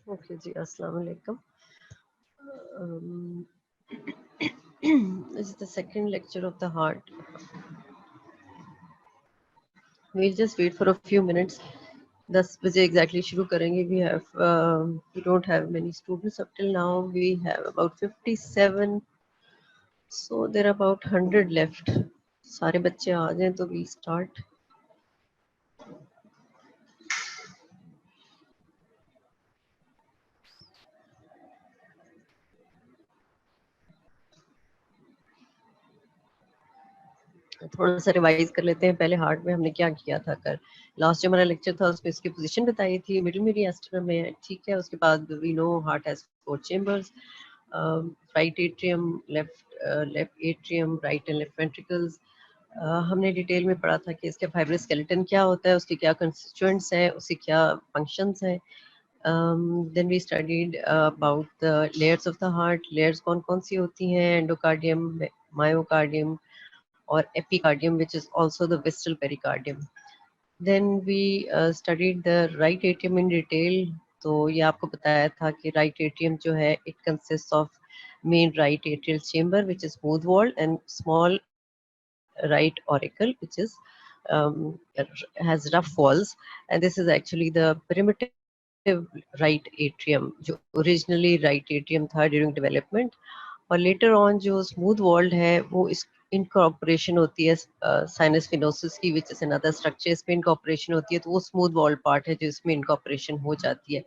Okay ji, Assalamu alaikum. This is the second lecture of the heart. We'll just wait for a few minutes. 10 बजे exactly शुरू करेंगे. We don't have many students up till now. We have about 57. So there are about 100 left. सारे बच्चे आ जाएं तो we start. थोड़ा सा revise कर लेते हैं. पहले हार्ट में हमने क्या किया था. कर लास्ट जो हमारा लेक्चर था उसमें इसकी पोजीशन बताई थी मिडिल मीडियस्टम में. ठीक है. उसके बाद we know heart has 4 chambers. Right atrium, left atrium, right and left ventricles. हमने डिटेल में पढ़ा था कि इसके फाइब्रस स्केलेटन क्या होता है, उसके क्या कंस्टिट्यूएंट्स हैं, उसके क्या फंक्शंस हैं. Then we studied about the layers of the heart. Layers कौन कौन सी होती हैं. Endocardium, myocardium or epicardium, which is also the distal pericardium. Then we studied the right atrium in detail. तो ये आपको बताया था कि right atrium जो है it consists of main right atrial chamber which is smooth walled and small right auricle which is has rough walls, and this is actually the primitive right atrium जो originally right atrium था during development. और later on जो smooth walled है वो इस incorporation होती है sinus फिनोसिस की, विच इज अनदर स्ट्रक्चर. इसमें इनकॉर्पोरेशन होती है तो वो स्मूथ वॉल्ड पार्ट है जो इसमें इनकॉर्पोरेशन हो जाती है.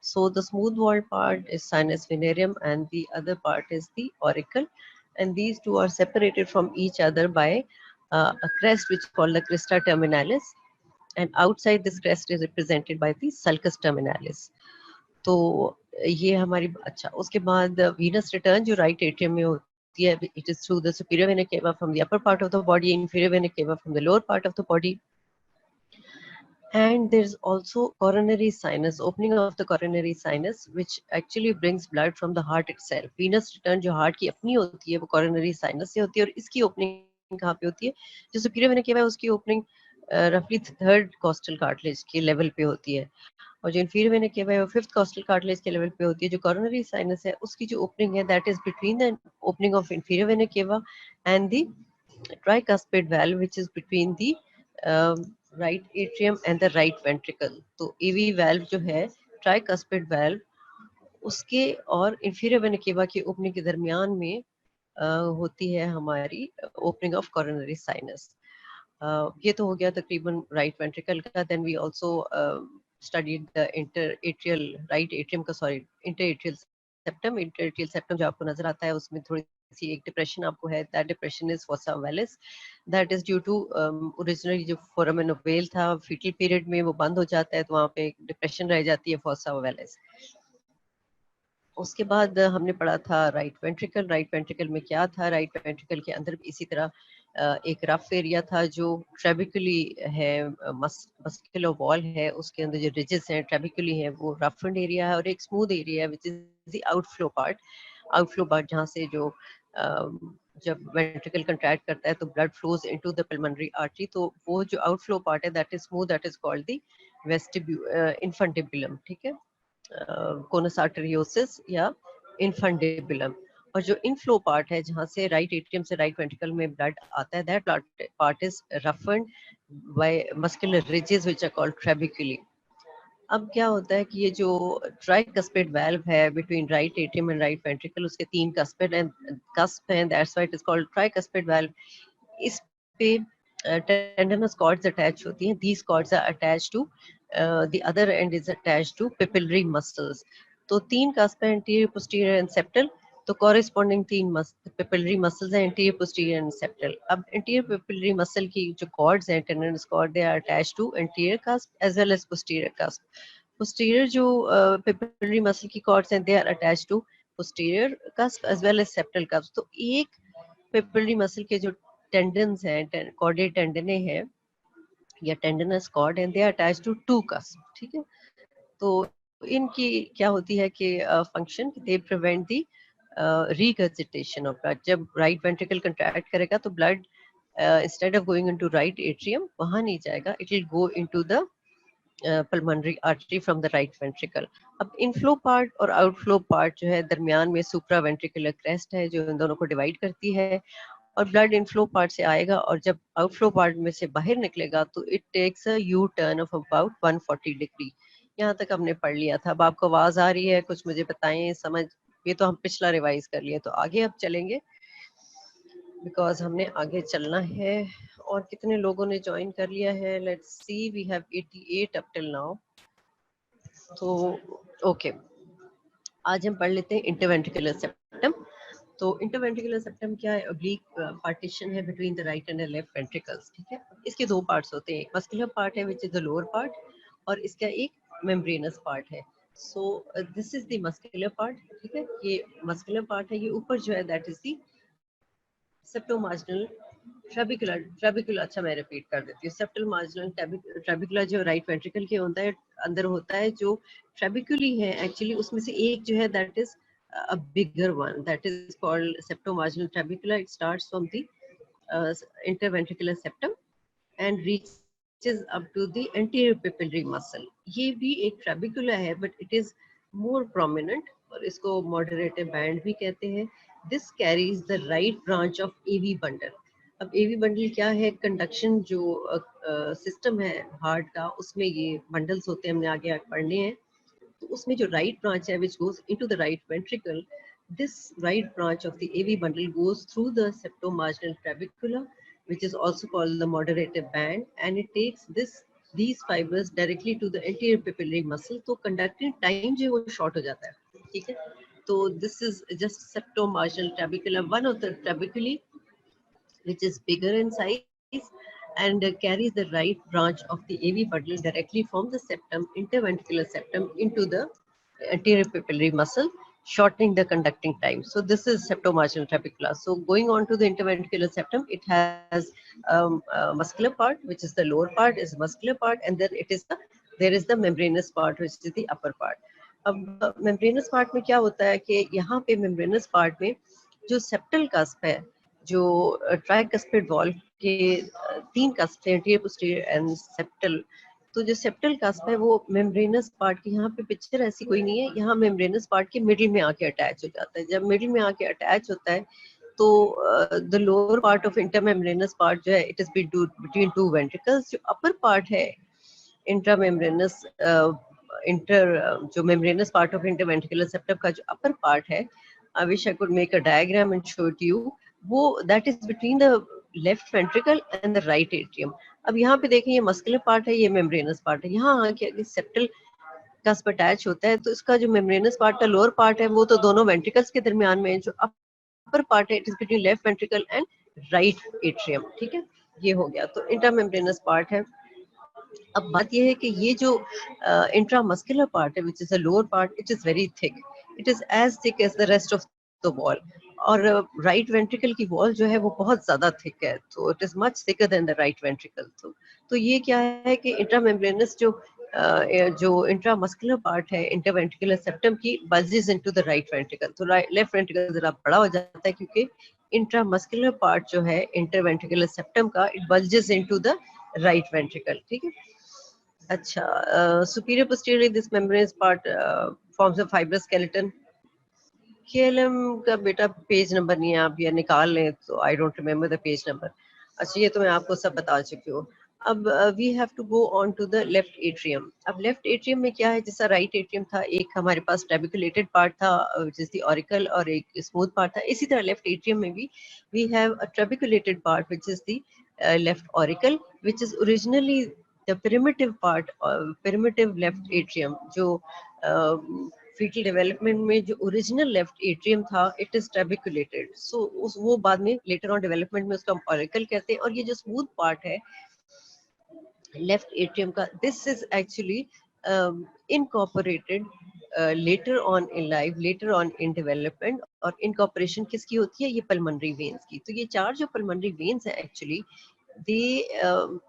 So the smooth walled part is sinus venarum and the other part is the auricle, and these two are separated from each other by a crest which is called the crista terminalis, and outside this crest is represented by the sulcus terminalis. तो ये हमारी अच्छा. उसके बाद venous return जो right atrium में होती है, it is through the superior vena केवा from the upper part of the body, inferior vena cava from the lower part of the body. And there's also coronary sinus, opening of the coronary sinus, which actually brings blood from the heart itself. venous return जो heart की अपनी होती है वो coronary sinus से होती है, और इसकी opening कहाँ पे होती है. जो superior vena cava है उसकी opening roughly third costal cartilage के level पे होती है, और जो inferior vena cava है वो फिफ्थ कॉस्टल कार्टिलेज के लेवल पे होती है. जो coronary sinus है उसकी जो ओपनिंग है that is between the opening of inferior vena cava and the tricuspid valve which is between the right atrium and the right ventricle. तो AV valve जो है, tricuspid valve, उसके और inferior vena cava की opening के दरमियान में होती है हमारी ओपनिंग ऑफ coronary sinus. ये तो हो गया तकरीबन राइट वेंट्रिकल का. Then we also studied the interatrial right atrium का, sorry, interatrial septum. Interatrial septum जो आपको नजर आता है उसमें थोड़ी सी एक डिप्रेशन आपको है. That depression is fossa ovalis. That is due to originally जो फोरामेन ओवेल था फीटल पीरियड में वो बंद हो जाता है, तो वहाँ पे डिप्रेशन रह जाती है, फोसा वेलिस. उसके बाद हमने पढ़ा था राइट वेंट्रिकल. राइट वेंट्रिकल में क्या था. राइट वेंट्रिकल के अंदर भी इसी तरह एक रफ एरिया था जो ट्रेबिकुली है, मस्कुलर वॉल है, उसके अंदर जो रिजेस हैं ट्रेबिकुली है वो रफन्ड एरिया है, और एक स्मूथ एरिया है which is the outflow part. Outflow part जहाँ से जो जब वेंट्रिकल कंट्रैक्ट करता है तो blood flows into the pulmonary artery, तो वो जो आउटफ्लो पार्ट है that is smooth, that is called the infundibulum. ठीक है. कोनस आर्टेरियोसिस या इन्फंडिबुलम. और जो इनफ्लो पार्ट है जहाँ से राइट एट्रियम से राइट वेंट्रिकल में ब्लड आता है, that part is roughened by muscular ridges which are called trabeculae. अब क्या होता है कि ये जो ट्राइकस्पिड वाल्व है between right atrium and right ventricle, उसके 3 कस्पिड एंड कस्प हैं, that's why it is called tricuspid valve. इस पे tendinous cords attached होती हैं. These cords are attached to the other end is attached to papillary muscles. तो 3 cusp है, anterior, posterior and septal. तो corresponding 3 papillary muscles हैं, anterior, posterior and septal. अब anterior papillary muscle की जो cords हैं, tendinous cord, they are attached to anterior cusp as well as posterior cusp. Posterior जो papillary muscle की cords हैं, they are attached to posterior cusp as well as septal cusp. तो एक papillary muscle के जो tendons हैं, corded tendineae हैं या tendinous cords, and they are attached to 2 cusp. ठीक है. तो इनकी क्या होती है कि function, they prevent the regurgitation of blood. जब राइट वेंट्रिकल कंट्रैक्ट करेगा तो blood instead of going into right atrium वहां नहीं जाएगा, it will go into the pulmonary artery from the right ventricle. अब इनफ्लो पार्ट और आउटफ्लो पार्ट जो है दरमियान में सुप्रा वेंट्रिकुलर क्रेस्ट है जो इन दोनों को डिवाइड करती है, और ब्लड इनफ्लो पार्ट से आएगा और जब आउटफ्लो पार्ट में से बाहर निकलेगा तो it takes a U turn of about 140 degree. यहाँ तक हमने पढ़ लिया था। अब आपको आवाज आ रही है, कुछ मुझे बताएं, समझ? ये तो हम पिछला रिवाइज कर लिए, तो आगे अब चलेंगे बिकॉज हमने आगे चलना है। और कितने लोगों ने ज्वाइन कर लिया है? Let's see, we have 88 up till now. तो ओके, आज हम पढ़ लेते हैं इंटरवेंट्रिकुलर सेप्टम। तो इंटरवेंट्रिकुलर सेप्टम क्या है? ऑब्लिक पार्टीशन है between the right and the left ventricles, ठीक है। इसके दो पार्ट्स होते हैं, एक मस्कुलर पार्ट है which is the lower part, और इसका एक मेम्ब्रेनस पार्ट है। So this is the muscular part, ठीक है। ये मस्कुलर पार्ट है, ये ऊपर जो है that is the septomarginal trabecular. Trabecular, अच्छा मैं रिपीट कर देती हूँ। सेप्टल मार्जिनल ट्रेबिकुलर जो राइट वेंट्रिकल के होता है, अंदर होता है, जो ट्रेबिकुली है एक्चुअली, उसमें से एक जो है that is a bigger one, that is called septomarginal trabecula. It starts from the interventricular septum and reaches up to the anterior papillary muscle. ये भी एक trabecula है, but it is more prominent, और इसको moderative band भी कहते हैं। This carries the right branch of AV bundle. अब AV bundle क्या है? कंडक्शन जो सिस्टम है हार्ट का, उसमें ये बंडल्स होते हैं, हमने आगे पढ़ने हैं। तो उसमें जो राइट ब्रांच है which goes into the right ventricle, this right branch of the AV bundle goes through the septomarginal trabecula, which is also called the moderative band, and it takes these fibers directly to the anterior papillary muscle. तो conducting time जो है वो short हो जाता है, ठीक है। तो this is just septomarginal trabecula, one of the trabeculae which is bigger in size and carries the right branch of the AV bundle directly from the septum, interventricular septum, into the anterior papillary muscle, shortening the conducting time. So this is septomarginal trabecula. So going on to the interventricular septum, it has muscular part, which is the lower part, is muscular part, and then there is the membranous part, which is the upper part. अब membranous part में क्या होता है कि यहाँ पे membranous part में जो septal cusp है, जो ट्राइकस्पिड वॉल्व के तीन कस्प हैं, एंटीरियर, पोस्टीरियर एंड सेप्टल। तो जो सेप्टल कस्प है वो मेम्ब्रेनस पार्ट की, यहाँ पे पिक्चर ऐसी कोई नहीं है, यहाँ मेम्ब्रेनस पार्ट के मिडिल में आके अटैच हो जाता है। जब मिडिल में आके अटैच होता है तो the lower part of intermembranous part जो है it is between two ventricles. जो अपर पार्ट है इंट्रामेम्ब्रेनस जो membranous part of interventricular septum का जो अपर पार्ट है, I wish I could make a diagram and show it to you. वो that is between the left ventricle and the right atrium. अब यहाँ पे देखें, ये मस्कुलर पार्ट है, ये मेम्ब्रेनस पार्ट है। यहाँ आके सेप्टल कस्प अटैच होता है, तो इसका जो मेम्ब्रेनस पार्ट का लोअर पार्ट है वो तो दोनों वेंट्रिकल्स के दरमियान में है। जो अपर पार्ट है it is between left ventricle and right atrium, ठीक है। ये हो गया, तो इंटरमेम्ब्रेनस पार्ट है। अब बात यह है कि ये जो इंट्रामस्कुलर पार्ट है which is a lower part, it is very thick, it is as thick as the rest of the wall. और राइट वेंट्रिकल की वॉल जो है वो बहुत ज्यादा थिक है, तो it is much thicker than the right ventricle. तो ये क्या है कि इंट्रामेम्ब्रेनस जो इंट्रामस्कुलर पार्ट है इंटरवेंट्रिकुलर सेप्टम की, bulges into the right ventricle. तो लेफ्ट वेंट्रिकल जरा बड़ा हो जाता है क्योंकि इंट्रामस्कुलर पार्ट जो है इंटरवेंट्रिकुलर सेप्टम का, it bulges into the right ventricle, ठीक है। अच्छा, superior posterior this membranes part forms a fibrous skeleton. KLM का बेटा पेज नंबर नहीं है, आप ये निकाल लें, तो I don't remember the page number. अच्छा, ये तो मैं आपको सब बता चुकी हूँ। अब we have to go on to the left atrium. अब लेफ्ट एट्रियम में क्या है, जैसा राइट एट्रियम था, एक हमारे पास ट्रेबिकुलेटेड पार्ट था व्हिच इज द ऑरिकल, और एक स्मूथ पार्ट था। इसी तरह लेफ्ट एट्रियम में भी we have a trabeculated part which is the left auricle, which is originally the primitive part, primitive left atrium. जो फीटल डेवलपमेंट में जो ओरिजिनल लेफ्ट एट्रियम था, इट इज ट्रेबिकुलेटेड। सो वो बाद में लेटर ऑन डेवलपमेंट में उसका auricle कहते हैं। और ये जो स्मूथ पार्ट है लेफ्ट एट्रियम का, this is actually incorporated later on in life, later on in development. और इनकॉर्पोरेशन किसकी होती है? ये पल्मोनरी वेन्स की। तो ये चार जो पल्मोनरी वेन्स है actually, they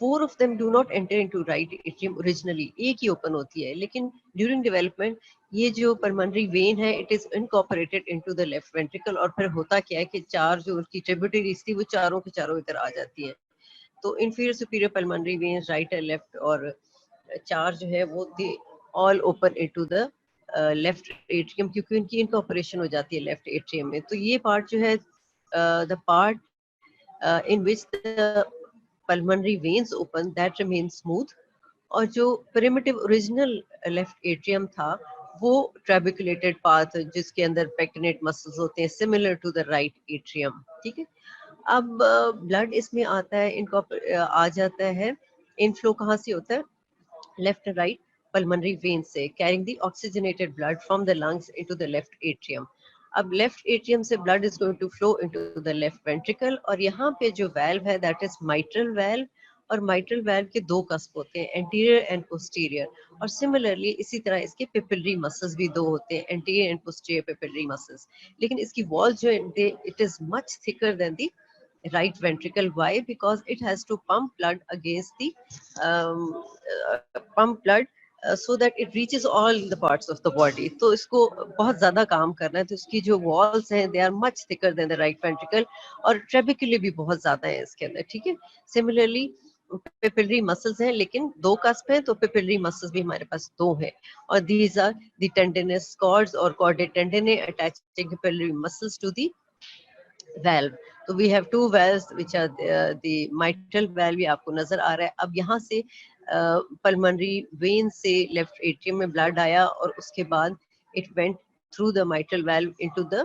four of them do not enter into right atrium originally, एक ही ओपन होती है, लेकिन during development ये जो pulmonary vein है it is incorporated into the left ventricle। और फिर होता क्या है कि चार जो उसकी tributaries थी वो चारों के चारों इधर आ जाती हैं। तो inferior superior pulmonary veins, right and left, और चार जो है वो they all open into the left atrium, क्योंकि उनकी इनकॉर्पोरेशन हो जाती है लेफ्ट एट्रियम में। तो ये पार्ट जो है the part in which the pulmonary veins open that remain smooth, और जो primitive original left atrium था वो trabecular path जिसके अंदर pectinate muscles होते हैं similar to the right atrium, ठीक है। अब ब्लड इसमें आता है, इनको आ जाता है, इनफ्लो कहाँ से होता है, left and right pulmonary veins से, carrying the oxygenated blood from the lungs into the left atrium. अब लेफ्ट एट्रियम से blood is going to flow into the left ventricle, और यहाँ पे जो वेल्व है दैट इज माइट्रल वेल्व, और mitral valve के दो कस्प होते हैं, एंटीरियर एंड पोस्टीरियर, और सिमिलरली इसी तरह इसके पिपिलरी मसल्स भी दो होते हैं, anterior and posterior papillary muscles. लेकिन इसकी वॉल जो है it is much thicker than the right ventricle. Why? Because it has to pump blood against the pump blood so that it reaches all the parts of the body. तो इसको बहुत ज्यादा काम करना है, तो इसकी जो walls हैं they are much thicker than the right ventricle, और trabecular भी बहुत ज्यादा है इसके अंदर, ठीक है। Similarly पिपिलरी मसल्स हैं, लेकिन दो कस्प हैं, तो पिपिलरी मसल्स भी हमारे पास दो हैं, और these are the tendinous cords or chordae tendineae attaching papillary muscles to the valve. तो we have two valves which are the mitral valve, ये आपको नजर आ रहा है। अब यहाँ से पल्मोनरी वेन से लेफ्ट एट्रियम में ब्लड आया, और उसके बाद it went through the mitral valve into the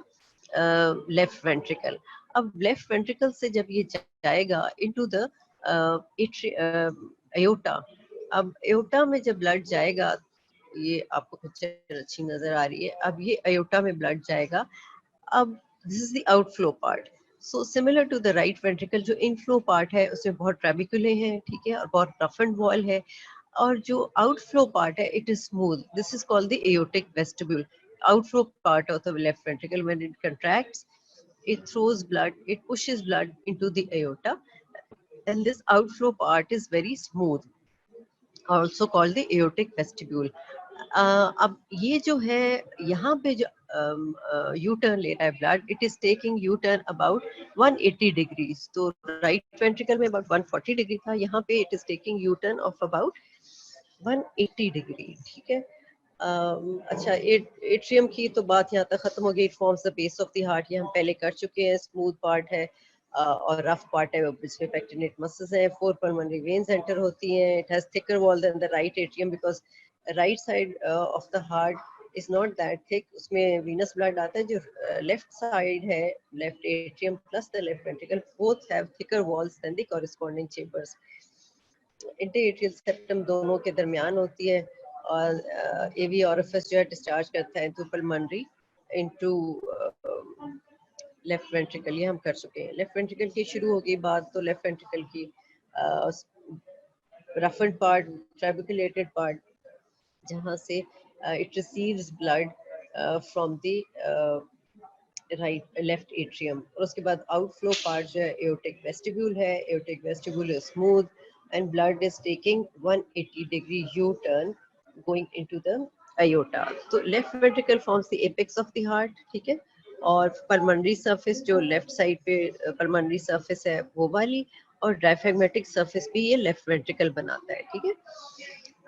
left ventricle. अब लेफ्ट वेंट्रिकल से जब ये जाएगा into the aorta, अब aorta में जब ब्लड जाएगा, ये आपको पिक्चर अच्छी नजर आ रही है, अब ये aorta में ब्लड जाएगा। अब this is the outflow part. So similar to the right ventricle, जो इनफ्लो पार्ट है उसमें बहुत ट्रेबिकुले हैं, ठीक है, और बहुत रफ एंड वॉल है, और जो आउटफ्लो पार्ट है it is smooth, this is called the aortic vestibule. Outflow part of the left ventricle, when it contracts it throws blood, it pushes blood into the aorta, and this outflow part is very smooth, also called the aortic vestibule. अब ये जो है यहाँ पे जो U turn ले रहा है blood, it is taking U turn about 180 degrees. तो राइट वेंट्रिकल में अबाउट 140 डिग्री था, यहाँ पे it is taking you turn of about 180 degree, ठीक है। अच्छा, एट्रियम की तो बात यहाँ तक खत्म हो गई। Forms the base of the heart, ये हम पहले कर चुके हैं। स्मूथ पार्ट है और रफ पार्ट है, जिसमें पेक्टिनेट मसल्स हैं। 4 पल्मोनरी वेन्स एंटर होती हैं। It has thicker wall than the right atrium, because right side of the heart is not that thick, उसमें वीनस ब्लड आता है। जो लेफ्ट साइड है, left atrium plus the left ventricle, both have thicker walls than the corresponding chambers. Interatrial septum दोनों के दरमियान होती है, और एवी ओरिफिस जो है डिस्चार्ज करता है into pulmonary into left ventricle. ये हम कर चुके हैं। लेफ्ट वेंट्रिकल की शुरू होगी बात, तो लेफ्ट वेंट्रिकल की रफन्ड पार्ट, ट्रेबिकुलेटेड पार्ट, जहाँ से it receives blood from the right left atrium, और उसके बाद आउटफ्लो पार्ट जो है एओटिक वेस्टिब्यूल है। Aortic vestibule is smooth and blood is taking 180 degree U turn going into the aorta. तो left ventricle forms the apex of the heart, ठीक है, और पल्मोनरी सरफेस जो लेफ्ट साइड पे pulmonary surface है वो वाली, और डायफ्रेगमेटिक सरफेस भी ये लेफ्ट वेंट्रिकल बनाता है, ठीक है।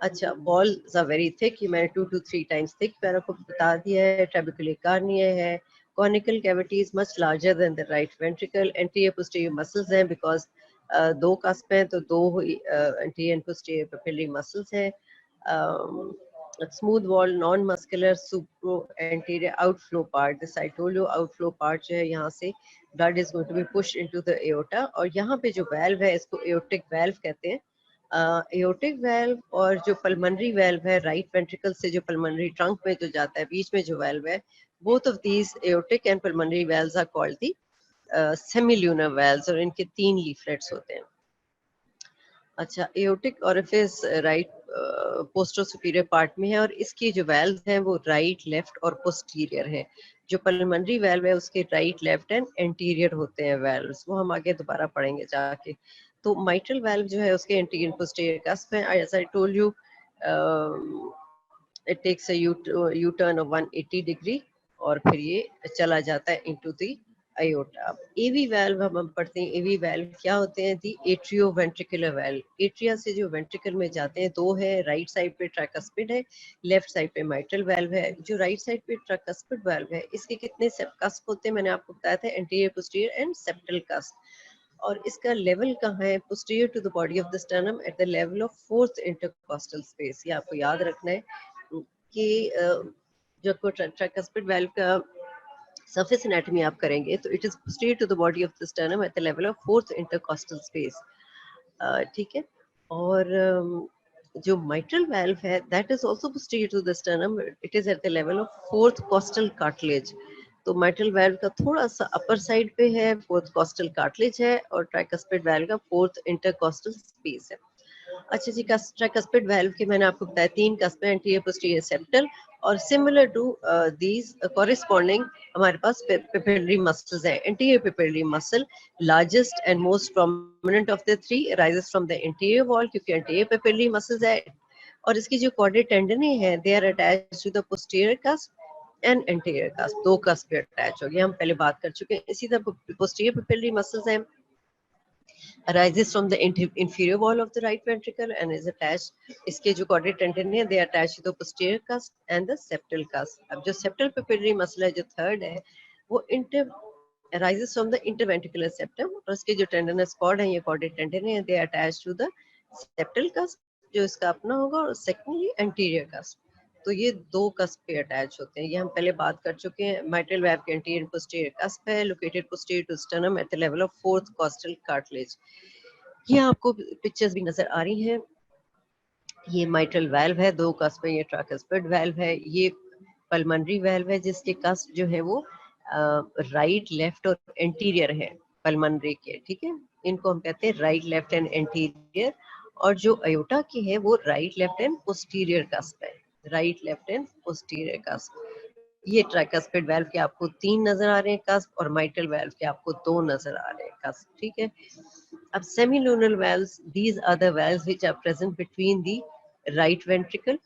अच्छा, वॉल्स आर वेरी थिक, ये मैंने 2 to 3 टाइम्स थिक मैंने आपको बता दिया है। ट्रेबिकुलर कार्निया है। Conical cavity is much larger than the right ventricle. Anterior posterior muscles हैं, बिकॉज दो कस्प हैं, तो दो anterior and posterior papillary muscles हैं। Smooth wall, non muscular, supero anterior outflow part. This I told you, outflow part जो है यहाँ से blood is going to be pushed into the aorta, और यहाँ पे जो वेल्व है इसको एओर्टिक वेल्व कहते हैं। एओर्टिक वेल्व और जो पल्मोनरी वेल्व है राइट वेंट्रिकल से जो पल्मोनरी ट्रंक में जो जाता है, बीच में जो वेल्व है, both of these aortic and pulmonary valves are called the semilunar valves, और इनके 3 लीफलेट्स होते हैं। अच्छा, aortic orifice right postero superior part में है, और इसकी जो वेल्व्स हैं वो राइट, लेफ्ट और पोस्टीरियर हैं। जो पल्मोनरी वेल्व है उसके राइट, लेफ्ट एंड एंटीरियर होते हैं वेल्व्स, वो हम आगे दोबारा पढ़ेंगे जाके। तो माइट्रल वेल्व जो है उसके एंटीरियर पोस्टीरियर कस्प है। As I told you, it takes a U turn of 180 degree, और फिर ये चला जाता है into the aorta. AV valve हम पढ़ते हैं, AV valve क्या होते हैं? दी एट्रियोवेंट्रिकुलर valve. एट्रिया से जो वेंट्रिकल में जाते हैं दो है, राइट साइड पे ट्राइकस्पिड है, लेफ्ट साइड पे माइट्रल valve है. जो राइट साइड पे ट्राइकस्पिड valve है इसके कितने कस्प होते हैं? मैंने आपको बताया था, anterior, posterior and septal cusp. और इसका लेवल कहाँ है? Posterior to the body of the sternum at the level of fourth intercostal space. ये आपको याद रखना है कि जब ट्राइकस्पिड valve का surface anatomy आप करेंगे तो it is posterior to the body of the sternum at the level of fourth intercostal space. ठीक है. और जो mitral valve है that is also posterior to the sternum, it is at the level of fourth costal cartilage. तो mitral valve का थोड़ा सा upper side पे है, fourth costal cartilage है, और tricuspid valve का fourth intercostal space है. अच्छा जी, ट्राइकस्पिड वाल्व के मैंने आपको बताया 3 कस्प, एंटीरियर, पोस्टीरियर, सेप्टल. और सिमिलर टू दीज कॉरेस्पॉन्डिंग हमारे पास पेपिलरी मसल्स हैं. Anterior papillary muscle largest and most prominent of the three arises from the interior wall, क्योंकि एंटीरियर पेपिलरी मसल्स है. और इसकी जो कॉर्डेट टेंडनी है they are attached to the posterior cusp and anterior cusp. 2 cusp पे attach हो गए, हम पहले बात कर चुके हैं. इसी तरह पोस्टीरियर पेपिलरी मसल्स हैं, arises from the inferior wall of the right ventricle and is attached. इसके जो caudate tendon है they are attached to the posterior cusp and the septal cusp. अब जो septal pupillary muscle है जो third है वो arises from the interventricular septum, और उसके जो tendinous cord है ये caudate tendon है, they are attached to the septal cusp जो इसका अपना होगा, और secondly anterior cusp. तो ये 2 कस्प पे अटैच होते हैं. ये हम पहले बात कर चुके हैं. माइट्रल वेव के एंटीरियर पोस्टीरियर कस्प है, located posterior to sternum at the level of fourth costal cartilage. ये आपको पिक्चर्स भी नजर आ रही हैं. ये माइट्रल वेल्व है, 2 कस्प है. ये ट्राइकस्पिड वेल्व है. ये पल्मोनरी वेल्व है जिसके कस्प जो है वो राइट, लेफ्ट और एंटीरियर है पल्मोनरी के. ठीक है, इनको हम कहते हैं राइट, लेफ्ट एंड एंटीरियर. और जो अयोटा की है वो right, left and posterior cusp है. Right, left and posterior cusp. ये ट्राइकस्पिड वेल्व के आपको 3 नजर आ रहे हैं कस्प, और माइट्रल वेल्व के आपको 2 नजर आ रहे हैं कस्प. ठीक है. अब semilunar valves, these are the valves which are present between the right ventricle,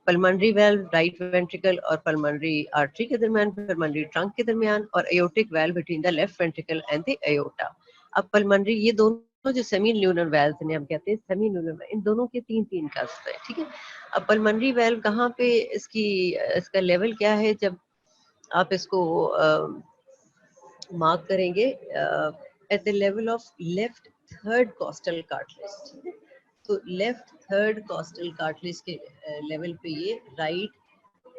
pulmonary valve right ventricle और pulmonary artery के दरमियान, pulmonary trunk के दरमियान, और aortic valve between the left ventricle and the aorta. अब pulmonary, ये दोनों जो semilunar valves हैं हम कहते हैं semilunar, इन दोनों के 3-3 कस्प है. ठीक है. अब pulmonary valve कहाँ पे इसका लेवल क्या है जब आप इसको मार्क करेंगे? at the level of left third costal cartilage. तो लेफ्ट थर्ड कॉस्टल कार्टिलेज के लेवल पे ये राइट,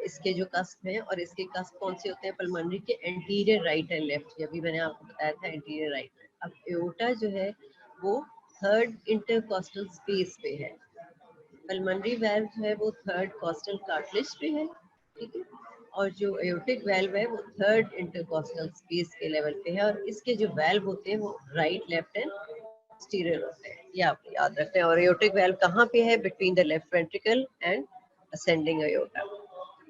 इसके जो कस्प हैं, और इसके कस्प कौन से होते हैं? पल्मोनरी के एंटीरियर राइट एंड लेफ्ट. अभी मैंने आपको बताया था एंटीरियर राइट. अब एओर्टा जो है वो थर्ड इंटरकॉस्टल स्पेस पे है. पल्मोनरी वेल्व जो है वो थर्ड कॉस्टल कार्टिलेज पे है. ठीक है. और जो एओर्टिक वेल्व है वो थर्ड इंटरकॉस्टल स्पेस के लेवल पे है. और इसके जो वेल्व होते हैं वो राइट, लेफ्ट एंड पोस्टीरियर होते हैं. ये आप याद रखते हैं. और एओर्टिक वेल्व कहाँ पे है? Between the left ventricle and ascending aorta.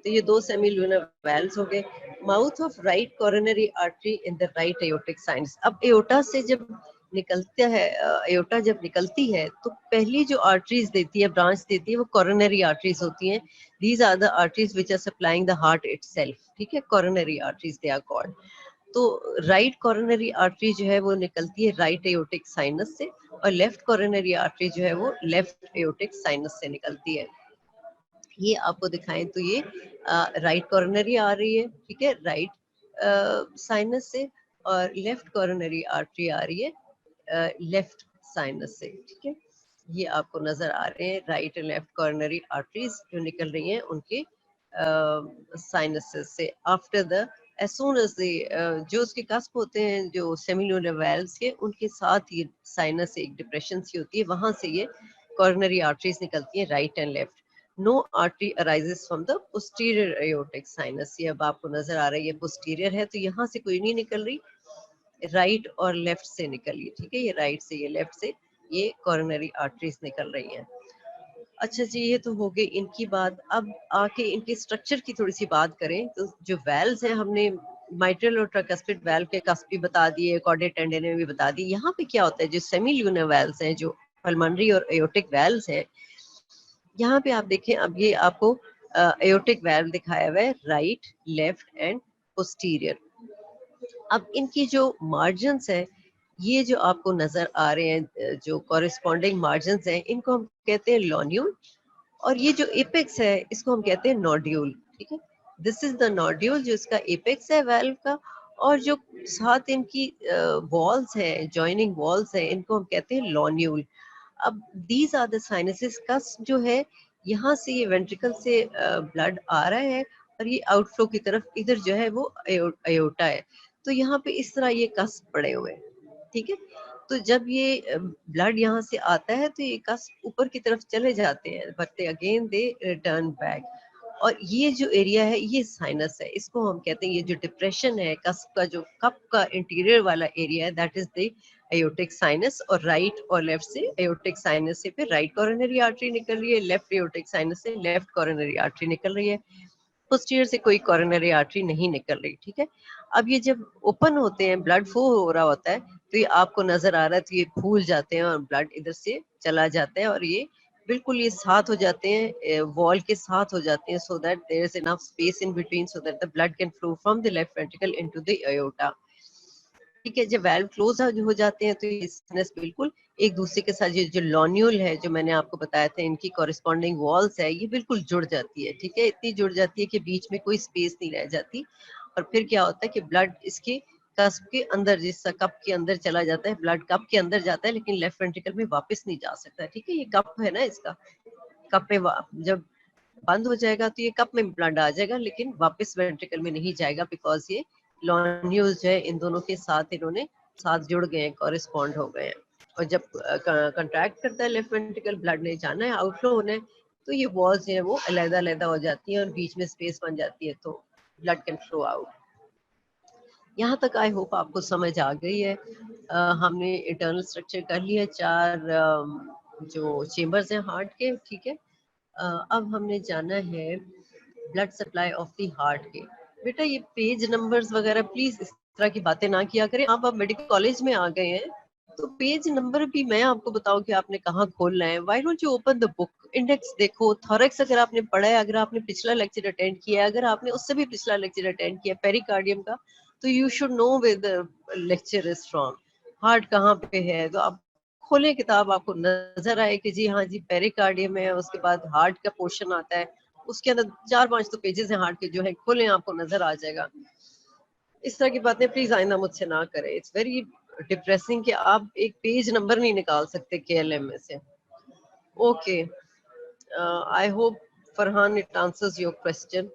तो ये 2 सेमीलुनर वेल्व्स हो गए. Mouth of right coronary artery in the right aortic sinus. अब एओर्टा से जब निकलता है, एओर्टा जब निकलती है तो पहली जो आर्टरीज देती है, ब्रांच देती है, वो कोरोनरी आर्टरीज होती हैं. These are the arteries which are supplying the heart itself. ठीक है, coronary arteries they are called. तो राइट कोरोनरी आर्टरी जो है वो निकलती है राइट एओर्टिक साइनस से, और लेफ्ट कोरोनरी आर्टरी जो है वो लेफ्ट एओर्टिक साइनस से निकलती है. ये आपको दिखाएं तो ये राइट कोरोनरी आ रही है. ठीक है, राइट साइनस से, और लेफ्ट कोरोनरी आर्टरी आ रही है लेफ्ट साइनस से. ठीक है, ये आपको नजर आ रहे हैं right and left coronary arteries जो निकल रही हैं उनके साइनसेस से. After the as soon as the जो उसके कस्प होते हैं जो सेमिलुनर वेल्व्स के, उनके साथ ही साइनस से एक डिप्रेशन सी होती है, वहां से ये कोरोनरी आर्टरीज निकलती हैं right and left. No artery arises from the posterior aortic sinus. ये अब आपको नजर आ रहा है ये पोस्टीरियर है, तो यहाँ से कोई नहीं निकल रही, राइट और लेफ्ट से निकली. ठीक है, ये राइट से, ये लेफ्ट से, ये कोरोनरी आर्टरीज निकल रही हैं. अच्छा जी, ये तो हो गई इनकी बात. अब आके इनके स्ट्रक्चर की थोड़ी सी बात करें तो जो वेल्व्स हैं, हमने माइट्रल और ट्राइकस्पिड वेल्व के कस्प भी बता दिए, कॉर्डेट टेंडन भी बता दी. यहाँ पे क्या होता है, जो सेमील्यूनर वेल्व्स हैं, जो पल्मोनरी और एओर्टिक वेल्व्स हैं, यहाँ पे आप देखें. अब ये आपको एओर्टिक वेल्व दिखाया हुआ है राइट, लेफ्ट एंड पोस्टीरियर. अब इनकी जो मार्जिन्स है, ये जो आपको नजर आ रहे हैं, जो कॉरेस्पॉन्डिंग मार्जिन्स हैं, इनको हम कहते हैं लोन्यूल, और ये जो एपेक्स है इसको हम कहते हैं नोड्यूल। ठीक है, दिस इज द नोड्यूल, जो इसका एपेक्स है वाल्व का, और जो साथ इनकी वॉल्स है, जॉइनिंग वॉल्स है, इनको हम कहते हैं लोन्यूल। अब दीज आर द साइनसेस। कस जो है, यहाँ से ये वेंट्रिकल से ब्लड आ रहा है और ये आउटफ्लो की तरफ इधर जो है वो अयोटा है। तो यहाँ पे इस तरह ये कस पड़े हुए हैं। ठीक है, तो जब ये ब्लड यहाँ से आता है तो ये कस ऊपर की तरफ चले जाते हैं, but again they return back. और ये जो एरिया है ये साइनस है, इसको हम कहते हैं, ये जो डिप्रेशन है कस का, जो कप का इंटीरियर वाला एरिया है, that is the aortic sinus. और राइट और लेफ्ट से एयोटिक साइनस से फिर राइट कोरोनरी आर्टरी निकल रही है, लेफ्ट एयोटिक साइनस से लेफ्ट कोरोनरी आर्टरी निकल रही है, पोस्टीरियर से कोई कोरोनरी आर्टरी नहीं निकल रही। ठीक है, अब ये जब ओपन होते हैं, ब्लड फ्लो हो रहा होता है, तो ये आपको नजर आ रहा है, तो ये फूल जाते हैं और ब्लड इधर से चला जाता है, और ये बिल्कुल ये साथ हो जाते हैं, वॉल के साथ हो जाते हैं, so that there is enough space in between, so that the blood can flow from the left ventricle into the aorta. ठीक है, जब वाल्व क्लोज हो जाते हैं तो ये sinus बिल्कुल एक दूसरे के साथ, ये जो लोन्यूल है जो मैंने आपको बताया था, इनकी कॉरेस्पॉन्डिंग वॉल्स है, ये बिल्कुल जुड़ जाती है। ठीक है, इतनी जुड़ जाती है कि बीच में कोई स्पेस नहीं रह जाती, और फिर क्या होता है कि ब्लड इसके कस्प के अंदर, जिस कप के अंदर चला जाता है, ब्लड कप के अंदर जाता है, लेकिन लेफ्ट वेंट्रिकल में वापस नहीं जा सकता। ठीक है, ये कप है ना, इसका कप में जब बंद हो जाएगा तो ये कप में ब्लड आ जाएगा, लेकिन वापस वेंट्रिकल में नहीं जाएगा, बिकॉज ये लॉन्यूल्स जो है इन दोनों के साथ इन्होंने साथ जुड़ गए हैं, कॉरेस्पॉन्ड हो गए हैं। और जब कंट्रैक्ट करता है लेफ्ट वेंट्रिकल, ब्लड ने जाना है, आउटफ्लो होना है, तो ये वॉल्स जो है वो अलग-अलग हो जाती है और बीच में स्पेस बन जाती है, तो ब्लड कैन फ्लो आउट। यहाँ तक आई होप आपको समझ आ गई है। हमने इंटरनल स्ट्रक्चर कर लिया, 4 जो चेम्बर्स हैं हार्ट के। ठीक है, अब हमने जाना है blood supply of the heart के। बेटा ये पेज नंबर्स वगैरह प्लीज इस तरह की बातें ना किया करें। आप मेडिकल कॉलेज में आ गए हैं, तो पेज नंबर भी मैं आपको बताऊं कि आपने कहाँ खोलना है। Why don't you open the book, index देखो, थोरेक्स अगर आपने पढ़ा है, अगर आपने पिछला लेक्चर अटेंड किया है, अगर आपने उससे भी पिछला लेक्चर अटेंड किया पेरिकार्डियम का, तो you should know where the lecture is from, heart कहाँ पे है। तो आप खोलें किताब, आपको नजर आए कि जी हाँ जी पेरिकार्डियम है, उसके बाद हार्ट का पोर्शन आता है, उसके अंदर 4-5 तो पेजेस हैं हार्ट के जो है, खोलें आपको नजर आ जाएगा। इस तरह की बातें प्लीज आइंदा मुझसे ना करें, इट्स वेरी डिप्रेसिंग कि आप एक पेज नंबर नहीं निकाल सकते केएलएम में से। Okay, I hope Farhan it answers your question.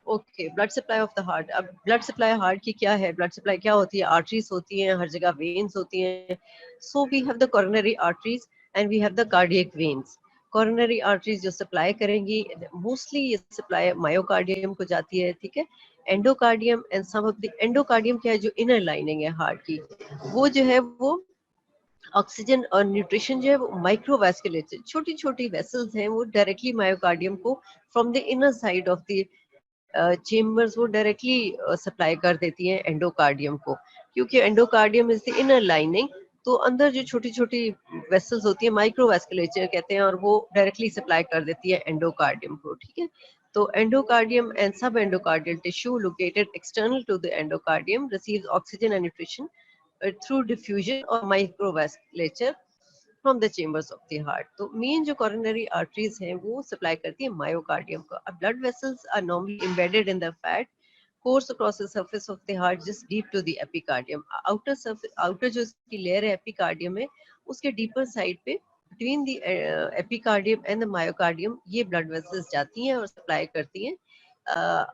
Okay, blood supply of the heart. अब ब्लड सप्लाई हार्ट की क्या है, ब्लड सप्लाई क्या होती है, आर्टरीज होती हैं, हर जगह वेन्स होती हैं। So we have the coronary arteries and we have the cardiac veins. Coronary arteries जो सप्लाई करेंगी, मोस्टली ये सप्लाई मायोकार्डियम को जाती है। ठीक है, endocardium and some of the endocardium क्या है, जो इनर लाइनिंग है हार्ट की, वो जो है वो ऑक्सीजन और न्यूट्रिशन जो है वो माइक्रोवास्कुलेटेड छोटी छोटी वेसल्स हैं, वो डायरेक्टली मायोकार्डियम को from the inner side of the chambers वो डायरेक्टली सप्लाई कर देती हैं एंडोकार्डियम को, क्योंकि endocardium is the inner lining. तो अंदर जो छोटी छोटी वेसल्स होती है माइक्रोवास्कुलेचर कहते हैं, और वो डायरेक्टली सप्लाई कर देती है एंडोकार्डियम को। ठीक है, तो endocardium and subendocardial tissue located external to the endocardium receives oxygen and nutrition through diffusion और microvasculature from the chambers of the heart. तो मेन जो कोरोनरी आर्टरीज हैं वो सप्लाई करती है मायोकार्डियम को। अब blood vessels are normally embedded in the fat course across the surface of the heart just deep to the epicardium। outer surface, outer जो इसकी लेयर है epicardium में, उसके डीपर साइड पे between the epicardium and the myocardium ये blood vessels जाती हैं और सप्लाई करती हैं।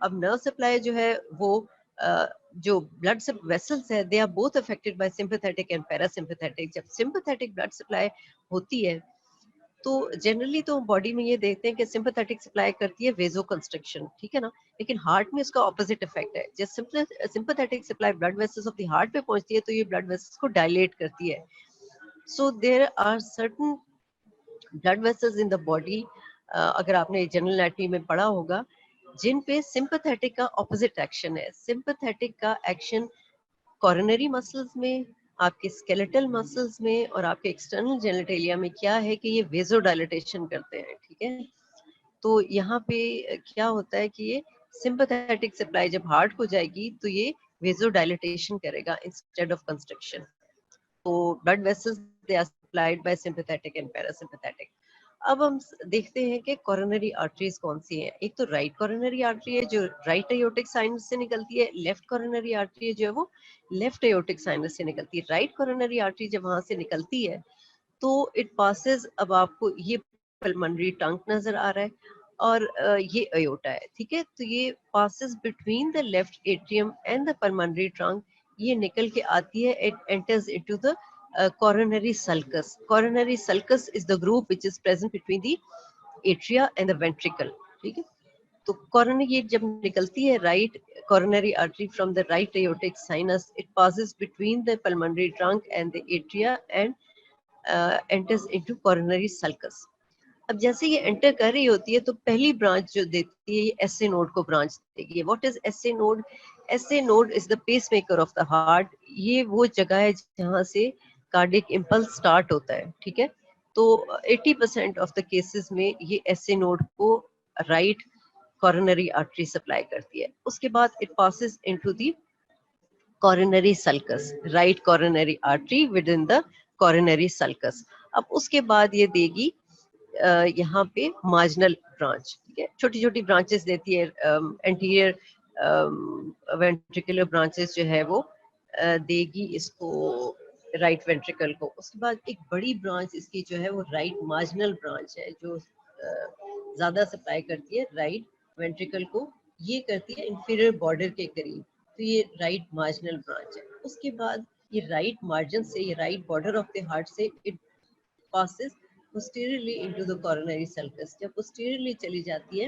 अब नर्व सप्लाई जो है वो जो ब्लड वेसल्स है, they are both affected by sympathetic and parasympathetic. जब सिंपैथेटिक ब्लड सप्लाई होती है तो जनरली तो बॉडी में ये देखते हैं कि सिंपैथेटिक सप्लाई करती है वेजो कंस्ट्रिक्शन, ठीक है ना, लेकिन हार्ट में इसका ऑपोजिट इफेक्ट है। जब sympathetic supply blood vessels of the heart पे पहुंचती है तो ये ब्लड वेसल्स को डायलेट करती है। So there are certain blood vessels in the body, अगर आपने जनरल एनाटॉमी में पढ़ा होगा, जिन पे सिंपैथेटिक का ऑपोजिट एक्शन है। सिंपैथेटिक का एक्शन कोरोनरी मसल्स में, आपके स्केलेटल मसल्स में और आपके एक्सटर्नल जेनिटेलिया में क्या है कि ये वेजोडाइलेटेशन करते हैं। ठीक है, तो यहाँ पे क्या होता है कि ये सिंपैथेटिक सप्लाई जब हार्ट को जाएगी तो ये वेजोडाइलेटेशन करेगा इंस्टेड ऑफ कंस्ट्रक्शन। तो blood vessels they are supplied by sympathetic and parasympathetic. अब हम देखते हैं कि कोरोनरी आर्टरीज कौन सी हैं। एक तो राइट कोरोनरी आर्टरी है जो राइट एयोटिक साइनस से निकलती है, लेफ्ट कोरोनरी आर्टरी है जो है वो लेफ्ट एयोटिक साइनस से निकलती है। राइट कोरोनरी आर्टरी जब वहां से निकलती है तो इट पासेस, अब आपको ये पल्मोनरी ट्रंक नजर आ रहा है और ये अयोटा है, ठीक है। तो ये passes between the left atrium and the pulmonary trunk, ये निकल के आती है, it enters into the coronary sulcus. Coronary sulcus is the groove which is present between the atria and the ventricle, ठीक है। तो coronary ये जब निकलती है right coronary artery from the right aortic sinus, it passes between the pulmonary trunk and the atria and enters into coronary sulcus. अब जैसे ये एंटर कर रही होती है तो पहली ब्रांच जो देती है ये एसए नोड को ब्रांच देगी। What is SA node? SA node is the pacemaker of the heart. ये वो जगह है जहां से कार्डियक इंपल्स स्टार्ट होता है, ठीक है। तो 80% ऑफ द केसेस में ये एसए नोड को राइट कोरोनरी आर्टरी सप्लाई करती है। उसके बाद it passes into the coronary sulcus, right coronary artery within the coronary sulcus। अब उसके बाद ये देगी यहाँ पे मार्जिनल ब्रांच, ठीक है। छोटी छोटी ब्रांचेस देती है, एंटीरियर वेंट्रिकुलर ब्रांचेस जो है वो देगी इसको राइट वेंट्रिकल को। उसके बाद एक बड़ी ब्रांच इसकी जो है वो राइट मार्जिनल ब्रांच है जो ज्यादा सप्लाई करती है राइट वेंट्रिकल को, ये करती है इंफीरियर बॉर्डर के करीब, तो ये राइट मार्जिनल ब्रांच है। उसके बाद ये राइट मार्जिन से, ये right border of the heart से it passes posteriorly into the coronary sulcus। जब posteriorly चली जाती है,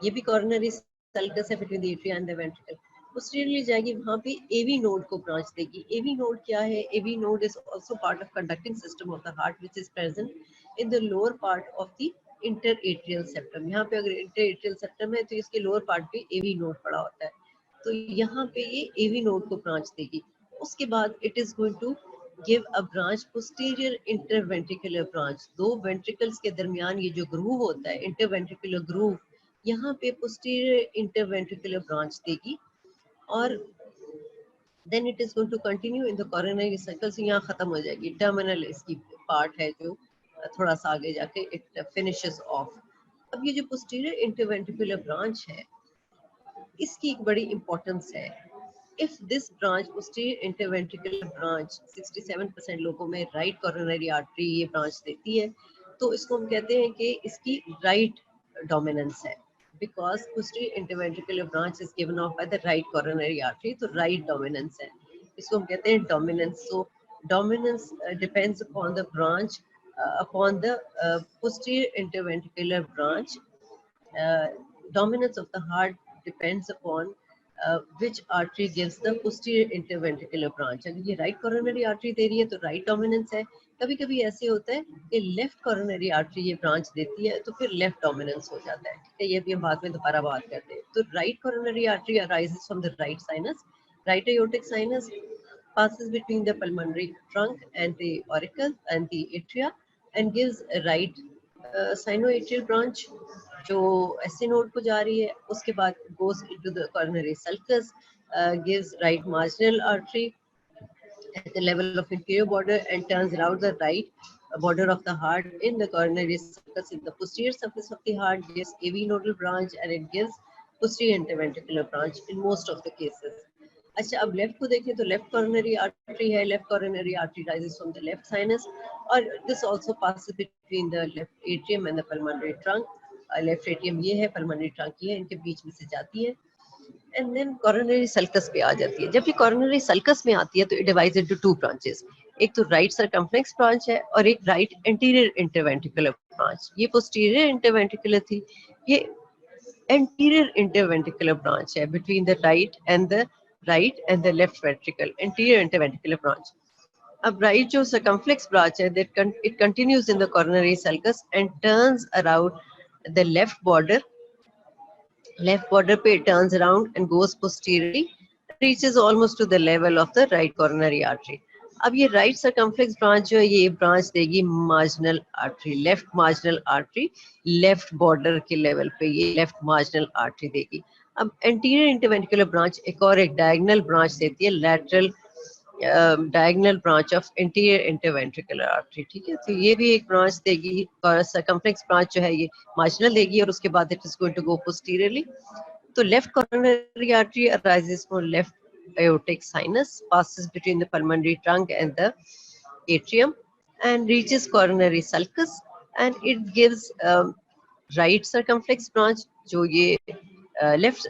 ये भी coronary sulcus है between the atria and the ventricle, posteriorly जाएगी, वहाँ पे AV node को ब्रांच देगी। AV node क्या है? AV node is also part of conducting system of the heart which is present in the lower part of the interatrial septum। यहाँ पे अगर interatrial septum है तो इसके lower part पे AV node पड़ा होता है, तो यहाँ पे ये AV node को ब्रांच देगी। उसके बाद it is going to give a branch posterior interventricular branch। दो ventricles के दरमियान ये जो groove होता है interventricular groove, यहाँ पे posterior interventricular branch देगी और then it is going to continue in the coronary circle। से यहाँ खत्म हो जाएगी, terminal इसकी part है जो थोड़ा सा आगे जाके it finishes off। अब ये जो posterior interventricular branch है इसकी एक बड़ी importance है। If this branch, posterior interventricular branch, 67% लोगों में right coronary artery ये branch देती है, तो इसको हम कहते हैं कि इसकी right dominance है, because posterior interventricular branch is given off by the right coronary artery, तो right dominance है, इसको हम कहते हैं dominance। So dominance depends upon the branch, upon the posterior interventricular branch। Dominance of the heart depends upon which artery gives the posterior interventricular branch। अगर ये right coronary artery दे रही है तो right dominance है। कभी कभी ऐसे होता है कि left coronary artery ये branch देती है तो फिर left dominance हो जाता है, ठीक है। ये भी हम बाद में दोबारा बात करते हैं। तो right coronary artery arises from the right sinus, right aortic sinus, passes between the pulmonary trunk and the auricle and the atria and gives a right sinoatrial branch जो एसए नोड को जा रही है। उसके बाद goes into the coronary sulcus, gives right marginal artery at the level of inferior border and turns around the right border of the heart in the coronary sulcus in the posterior surface of the heart, gives AV nodal branch and it gives posterior interventricular branch in most of the cases। अच्छा, अब left को देखें तो left coronary artery है, left coronary artery rises from the left sinus और this also passes between the left atrium and the pulmonary trunk. Left atrium ये है, pulmonary trunk ये है, इनके बीच में से जाती है एंड देन कोरोनरी सल्कस पे आ जाती है। जब ये कोरोनरी सल्कस में आती है तो it divides into two branches, एक तो राइट सर्कमफ्लेक्स ब्रांच है और एक राइट एंटीरियर इंटरवेंट्रिकुलर ब्रांच। ये पोस्टीरियर इंटरवेंट्रिकुलर थी, ये एंटीरियर इंटरवेंट्रिकुलर ब्रांच है between the right and the left ventricle, anterior interventricular branch. अब राइट जो सर्कमफ्लेक्स ब्रांच है it continues in the coronary sulcus and turns around the left border पे turns around and goes posteriorly, reaches almost to the level of the right coronary artery। अब ये right circumflex branch जो है ये branch देगी marginal artery, left marginal artery, left border के level पे ये लेफ्ट मार्जिनल आर्टरी देगी। अब एंटीरियर इंटरवेंट्रिकुलर ब्रांच एक और एक डायगोनल ब्रांच देती है, lateral diagonal branch of interior interventricular artery, ठीक है। तो ये भी एक ब्रांच देगी, और सर्कमफ्लेक्स ब्रांच जो है ये मार्जिनल देगी, और उसके बाद it is going to go posteriorly. तो left coronary artery arises from left aortic sinus, passes between the pulmonary trunk and the atrium, and reaches coronary sulcus, and it gives right circumflex branch, जो ये left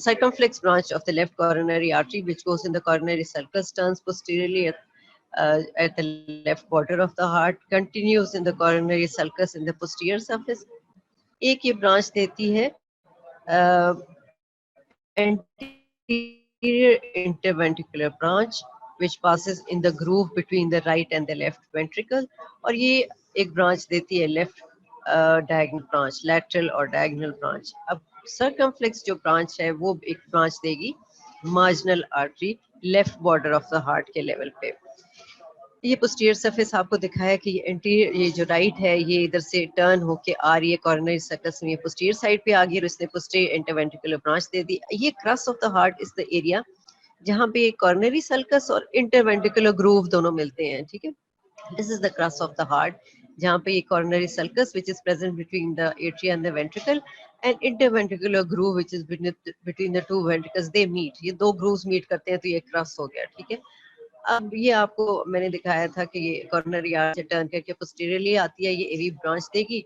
circumflex branch of the left coronary artery, which goes in the coronary sulcus, turns posteriorly at the left border of the heart, continues in the coronary sulcus in the posterior surface. एक ये branch देती है anterior interventricular branch, which passes in the groove between the right and the left ventricle, और ये एक branch देती है left diagonal branch, lateral और डायगोनल ब्रांच। अब सर्कमफ्लेक्स जो ब्रांच है वो एक ब्रांच देगी marginal artery left border of the heart के लेवल पे। ये पोस्टीरियर सरफेस आपको दिखाया कि एंटीरियर, ये जो राइट है ये इधर से टर्न होके आ रही है कॉर्नरी सर्कस में, ये पोस्टीरियर साइड पे आ गई और इसने पोस्टीरियर इंटरवेंट्रिकुलर ब्रांच दे दी। ये crux of the heart is the area जहाँ पे कॉर्नरी सर्कस और इंटरवेंट्रिकुलर ग्रूव दोनों मिलते हैं, ठीक है। This is the crux of the heart, जहाँ पे ये coronary sulcus which is present between the atria and the ventricle, and interventricular groove which is between the two ventricles, they meet, ये दो ग्रूव्स मीट करते हैं तो ये cross हो गया, ठीक है। अब ये आपको मैंने दिखाया था कि ये कॉर्नरी आर्च टर्न करके पोस्टीरियरली आती है, ये एवी ब्रांच देगी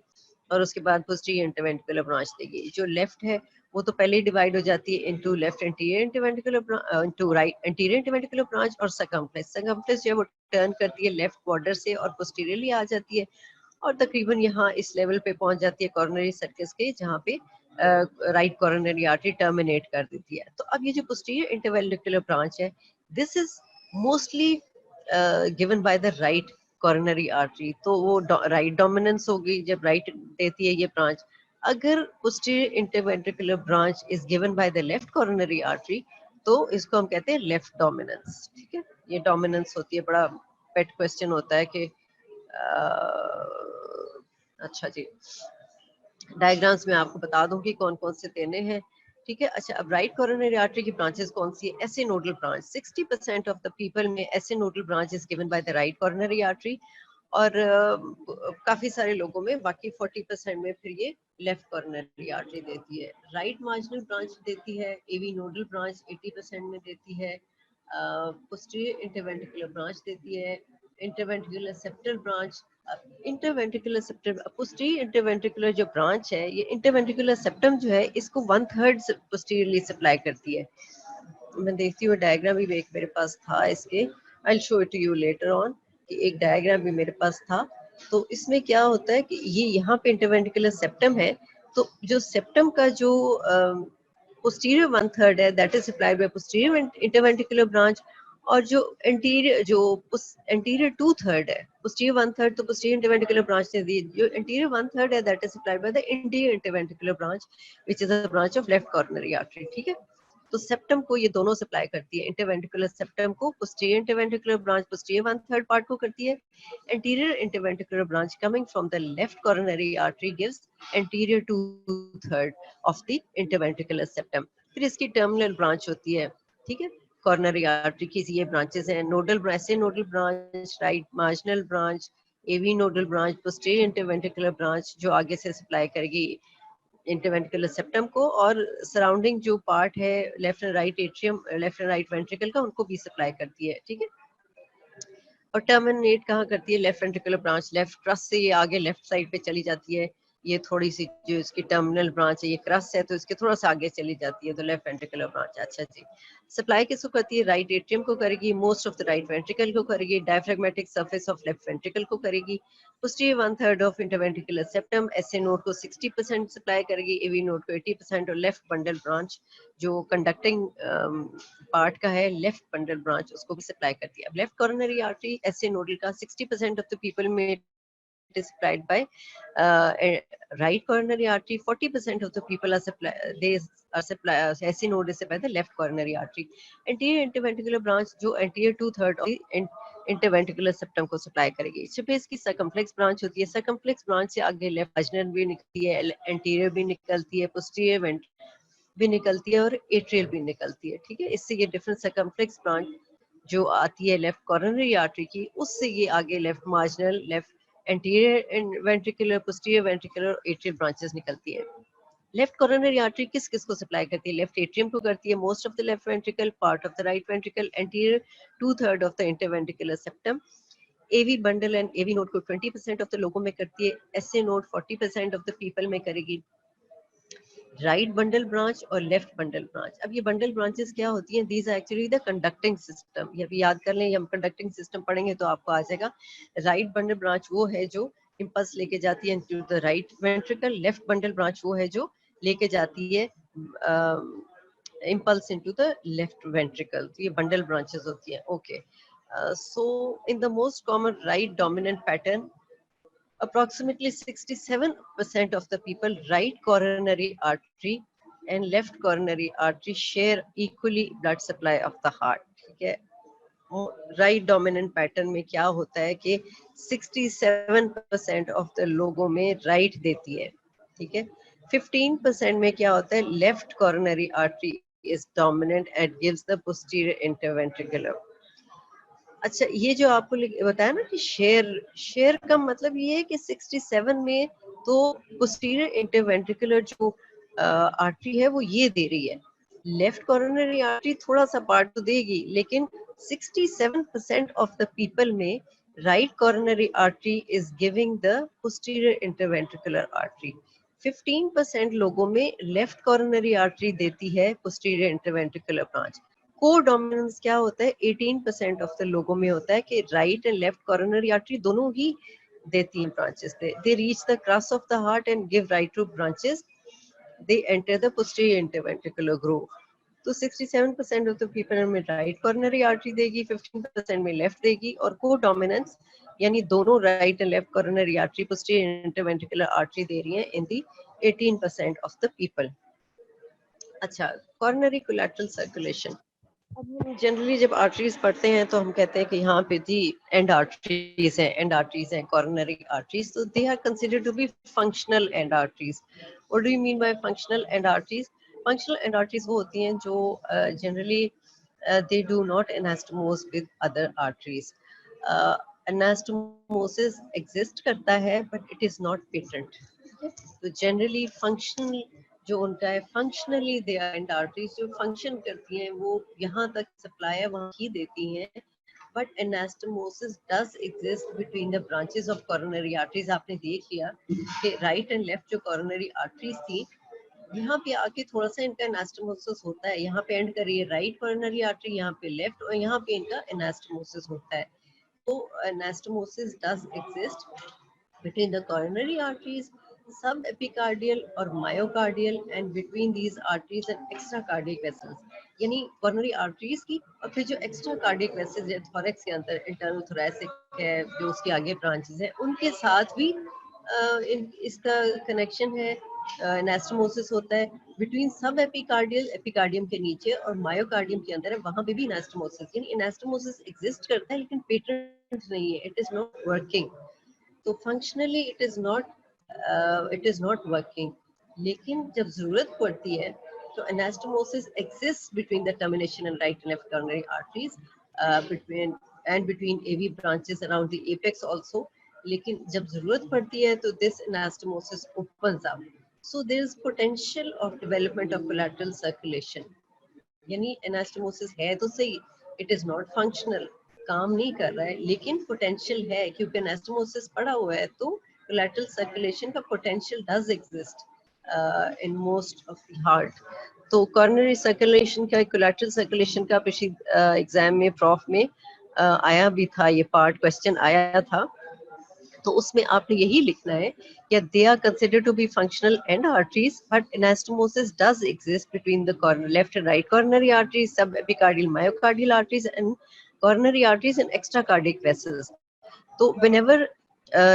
और उसके बाद पोस्टीरियर इंटरवेंट्रिकुलर ब्रांच देगी। जो लेफ्ट है वो तो पहले ही डिवाइड हो जाती है into left anterior interventricular, into right anterior interventricular branch और सर्कमफ्लेक्स। सर्कमफ्लेक्स जो है वो टर्न करती है लेफ्ट बॉर्डर से और पोस्टीरियरली आ जाती है, और तकरीबन यहाँ इस लेवल पे पहुंच जाती है कॉर्नरी सर्कस के, जहाँ पे राइट कॉर्नरी आर्टरी टर्मिनेट कर देती है। तो अब ये जो पोस्टीरियर इंटरवेंट्रिकुलर ब्रांच है, this is mostly given by the right coronary artery, तो वो राइट डोमिनेंस होगी जब राइट देती है ये ब्रांच। अगर posterior interventricular branch is given by the left coronary artery, तो इसको हम कहते हैं लेफ्ट डोमिनेंस, ठीक है। ये डोमिनेंस होती है, बड़ा पेट क्वेश्चन होता है कि अच्छा जी, डायग्राम्स में आपको बता दूं कि कौन कौन से देने हैं, ठीक है। अच्छा, अब राइट कोरोनरी आर्टरी की ब्रांचेस कौन सी है? SA nodal branch. 60% of the people में SA nodal branch is given by the right coronary artery, और काफी सारे लोगों में, बाकी 40% में फिर ये लेफ्ट कोरोनरी आर्टरी देती है। राइट मार्जिनल ब्रांच देती है एवी नोडल ब्रांच 80% में देती है, पोस्टीरियर इंटरवेंट्रिकुलर ब्रांच देती है, interventricular septal branch. Interventricular septum, posterior interventricular जो ब्रांच है, ये इंटरवेंट्रिकुलर सेप्टम जो है इसको 1/3 पोस्टीरियरली सप्लाई करती है। मैं देखती हूँ डायग्राम भी एक मेरे पास था इसके, I will show it to you later on, कि एक डायग्राम भी मेरे पास था। तो इसमें क्या होता है कि ये यहाँ पे इंटरवेंट्रिकुलर सेप्टम है, तो जो सेप्टम का जो पोस्टीरियर 1/3 है that is supplied by posterior interventricular branch, और जो एंटीरियर 2/3 है, पोस्टीरियर 1/3 तो पोस्टीरियर इंटरवेंट्रिकुलर ब्रांच ने दी, जो एंटीरियर 1/3 है that is supplied by the interior interventricular branch which is a branch of left coronary artery, ठीक है। तो सेप्टम को ये दोनों सप्लाई करती है, इंटरवेंट्रिकुलर सेप्टम को posterior interventricular branch posterior 1/3 part को करती है, anterior interventricular branch coming from the left coronary artery gives anterior 2/3 of the interventricular septum। फिर इसकी टर्मिनल ब्रांच होती है, ठीक है। coronary artery की ये ब्रांचेस हैं, नोडल ऐसे nodal branch, right marginal branch, AV nodal branch, posterior interventricular branch जो आगे से सप्लाई करेगी इंटरवेंट्रिकुलर सेप्टम को, और सराउंडिंग जो पार्ट है left and right atrium, left and right ventricle का, उनको भी सप्लाई करती है, ठीक है। और टर्मिनेट कहाँ करती है? Left ventricular branch, left cross से ये आगे लेफ्ट साइड पे चली जाती है, ये थोड़ी सी जो इसकी टर्मिनल ब्रांच है, ये क्रस है तो इसके थोड़ा सा आगे चली जाती है, तो लेफ्ट वेंट्रिकुलर ब्रांच। अच्छा जी, सप्लाई किसको करती है? राइट एट्रियम को करेगी, most of the right ventricle को करेगी, diaphragmatic surface of left ventricle को करेगी, posterior 1/3 of interventricular septum, SA node को 60% सप्लाई करेगी, एवी नोड को 80%, और लेफ्ट बंडल ब्रांच जो कंडक्टिंग पार्ट का है, लेफ्ट बंडल ब्रांच, उसको भी सप्लाई करती है। अब left coronary artery SA nodal का 60% ऑफ द पीपल में is supplied by right coronary artery, 40% of the people are supplied SC node is supplied by the left coronary artery। anterior interventricular branch जो anterior 2/3 of the interventricular septum को supply करेगी। इस पे इसकी circumflex branch होती है, circumflex branch से आगे लेफ्ट वाजिनल भी निकलती है, anterior भी निकलती है, posterior भी निकलती है और एट्रियल भी निकलती है, ठीक है। इससे ये डिफरेंट सर्कमफ्लेक्स ब्रांच जो आती है लेफ्ट कॉरोनरी आर्टरी की, उससे ये आगे left marginal, left anterior ventricular, posterior ventricular, atrial branches निकलती है। लेफ्ट कॉरोनरी आर्टरी किस किस को सप्लाई करती है? लेफ्ट एट्रियम को करती है, most of the left ventricle, part of the right ventricle, anterior 2/3 of the interventricular septum. AV bundle and AV node को 20% ऑफ द लोगों में करती है, SA node 40% of the people में करेगी। राइट बंडल ब्रांच और लेफ्ट बंडल ब्रांच। अब ये बंडल ब्रांचेस क्या होती हैं? These are actually the conducting system. ये भी याद कर लें, हम कंडक्टिंग सिस्टम पढ़ेंगे तो आपको आ जाएगा। राइट बंडल ब्रांच वो है जो इंपल्स लेके जाती है into the right ventricle. Left bundle branch वो है जो लेके जाती है impulse into the left ventricle. तो ये bundle branches होती हैं. Okay. So in the most common right dominant pattern, approximately 67% of the people right coronary artery and left coronary artery share equally blood supply of the heart. ठीक है. Right dominant pattern में क्या होता है कि 67% of the लोगों में right देती है, ठीक है। 15% में क्या होता है? Left coronary artery is dominant and gives the posterior interventricular. अच्छा, ये जो आपको बताया ना कि शेयर का मतलब ये है कि 67 में तो पोस्टीरियर इंटरवेंट्रिकुलर जो आर्टरी है वो ये दे रही है। लेफ्ट कॉर्नरी आर्टरी थोड़ा सा पार्ट तो देगी, लेकिन 67% ऑफ द पीपल में right coronary artery is giving the posterior interventricular artery. 15% लोगों में लेफ्ट कॉर्नरी आर्टरी देती है पोस्टीरियर इंटरवेंट्रिकुलर ब्रांच। को डोमिनेंस क्या होता है? 18% ऑफ द लोगों में होता है कि right and left coronary artery दोनों ही देती हैं branches. They reach the crust of the heart and give right two branches. They enter the posterior interventricular groove. तो 67% ऑफ द पीपल में राइट कॉर्नरी आर्टरी देगी, 15% में लेफ्ट देगी, और को डोमिनेंस यानी दोनों right and left coronary artery posterior interventricular artery दे रही हैं in the 18% of the people. अच्छा, कॉर्नरी कोलैटरल सर्कुलेशन। अब हम जनरली जब आर्टरीज पढ़ते हैं तो हम कहते हैं कि यहाँ पे जी एंड आर्टरीज हैं कॉर्नरी आर्टरीज, तो they are considered to be functional end arteries. What do you mean by functional end arteries? Functional end arteries वो होती हैं जो generally they do not anastomose with other arteries. Anastomosis exist करता है but it is not patent. तो generally functional जो उनका है, functionally they are end arteries जो फंक्शन करती हैं वो यहाँ तक सप्लाई है वहाँ ही देती हैं, but anastomosis does exist between the branches of coronary arteries. आपने देख लिया कि राइट एंड लेफ्ट जो कोरोनरी आर्टरीज थी, यहाँ पे आके थोड़ा सा इनका एनास्टोमोसिस होता है। यहाँ पे एंड करिए राइट कोरोनरी आर्टरी, यहाँ पे लेफ्ट, और यहाँ पे इनका एनास्टोमोसिस होता है। तो anastomosis does exist between the coronary arteries, subepicardial और myocardial, and between these arteries and extracardiac vessels। यानी coronary arteries की, और फिर जो extracardiac vessels है thorax के अंदर, internal thoracic है जो उसके आगे branches है, उनके साथ भी इसका कनेक्शन है। एनास्टोमोसिस होता है बिटवीन सब एपिकार्डियल, एपिकार्डियम के नीचे, और मायोकार्डियम के अंदर है, वहां पे भी एनास्टोमोसिस, यानी एनास्टोमोसिस एग्जिस्ट करता है लेकिन पेटेंट नहीं है, इट इज नॉट वर्किंग। तो functionally it is not working, लेकिन जब जरूरत पड़ती है तो anastomosis exist between the termination and right and left coronary arteries, between AV branches around the apex also। लेकिन जब जरूरत पड़ती है तो this anastomosis opens up, so there is potential of development of collateral circulation। यानी anastomosis है तो सही, इट इज नॉट फंक्शनल, काम नहीं कर रहा है, लेकिन पोटेंशियल है, क्योंकि एनास्टोमोसिस पड़ा हुआ है तो कोलैटरल सर्कुलेशन का potential does exist in most of the heart. तो कॉर्नरी सर्कुलेशन का, कोलैटरल सर्कुलेशन का पिछली एग्जाम में प्रॉफ में आया भी था, ये पार्ट क्वेश्चन आया था, तो उसमें आपने यही लिखना है कि they are considered to be functional end arteries, but anastomosis does exist between the left and right coronary arteries, subepicardial, myocardial arteries, and coronary arteries and extracardiac vessels। So whenever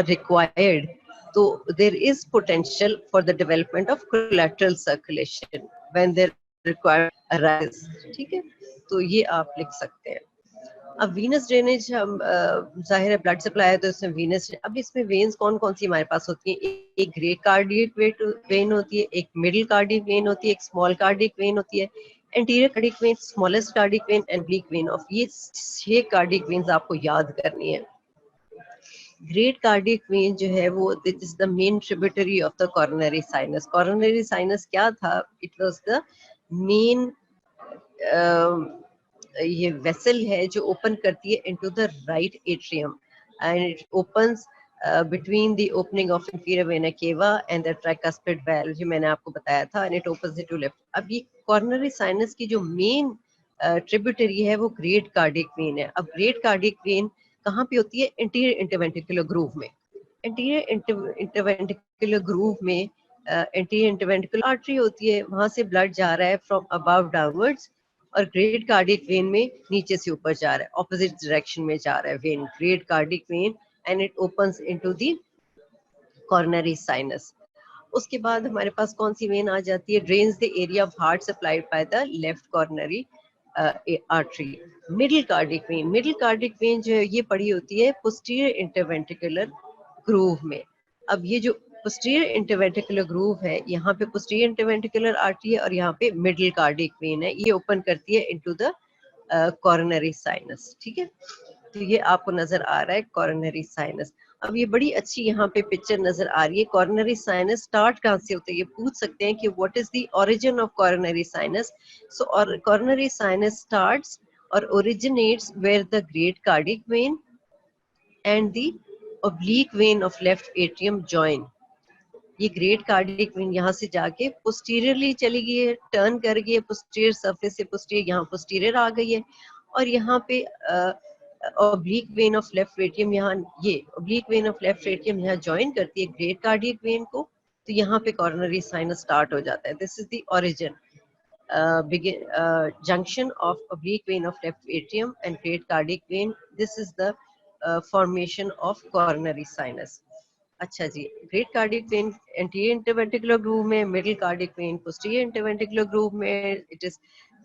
required, so there is potential for the development of collateral circulation when there required arises। ठीक है, तो ये आप लिख सकते हैं। अब Venus drainage हम जाहिर है ब्लड सप्लाई है तो इसमें वीनस, अब इसमें वेन्स कौन कौन सी हमारे पास होती है? एक ग्रेट कार्डियक वेन होती है, एक मिडिल कार्डियक वेन होती है, एक स्मॉल कार्डियक वेन होती है, anterior cardiac vein, smallest cardiac vein and bleak when of, ये 6 कार्डियक वेन्स आपको याद करनी है। ग्रेट कार्डियक वेन जो है वो this is the main tributary of the coronary sinus. Coronary sinus क्या था? इट वाज द मेन ये वेसल है जो ओपन करती है into the right atrium and it opens between the opening of inferior vena cava and the tricuspid valve, जो मैंने आपको बताया था, and it opens it to left। अब ये coronary sinus की जो मेन ट्रिब्यूटरी है वो ग्रेट कार्डियक वेन है। अब ग्रेट कार्डियक वेन कहाँ पे होती है? इंटीरियर इंटरवेंट्रिकुलर ग्रूव में। इंटीरियर इंटरवेंट्रिकुलर ग्रूव में इंटीरियर इंटरवेंट्रिकुलर आर्टरी होती है, वहां से ब्लड जा रहा है फ्रॉम अबव डाउनवर्ड्स, और ग्रेट कार्डियक वेन में नीचे से ऊपर जा रहा है, ऑपोजिट डायरेक्शन में जा रहा है when, great cardiac vein, and it opens into the coronary sinus. उसके बाद हमारे पास कौन सी वेन आ जाती है? Drains the area of heart supplied by the left coronary artery. Middle cardiac when, middle cardiac when जो है ये पड़ी होती है पोस्टीरियर इंटरवेंट्रिकुलर ग्रूव में। अब ये जो पोस्टीरियर इंटरवेंट्रिकुलर ग्रूव है, यहाँ पे पोस्टीरियर इंटरवेंट्रिकुलर आर्टरी है और यहाँ पे मिडिल कार्डियक वेन है, ये ओपन करती है इनटू द कोरोनरी साइनस। ठीक है, तो ये आपको नजर आ रहा है कोरोनरी साइनस। अब ये बड़ी अच्छी यहाँ पे पिक्चर नजर आ रही है। कोरोनरी साइनस स्टार्ट कहाँ से होता है? ये पूछ सकते हैं कि what is the origin of coronary sinus. So और कोरोनरी साइनस स्टार्ट्स और originates where the great cardiac vein and the oblique vein of left atrium join। ये ग्रेट कार्डियक वेन यहाँ से जाके पोस्टीरियरली चली गई है, टर्न कर गई है पोस्टीरियर सरफेस से, पोस्टीरियर यहाँ पोस्टीरियर आ गई है, और यहाँ पे oblique vein of left atrium, यहाँ ये oblique vein of left atrium यहाँ ज्वाइन करती है ग्रेट कार्डियक वेन को, तो यहाँ पे कोरोनरी साइनस स्टार्ट हो जाता है। This is the origin junction of oblique vein of left atrium and great cardiac vein. This is the formation of coronary sinus। अच्छा जी, great cardiac vein anterior interventricular groove में, middle cardiac vein posterior interventricular groove में, it is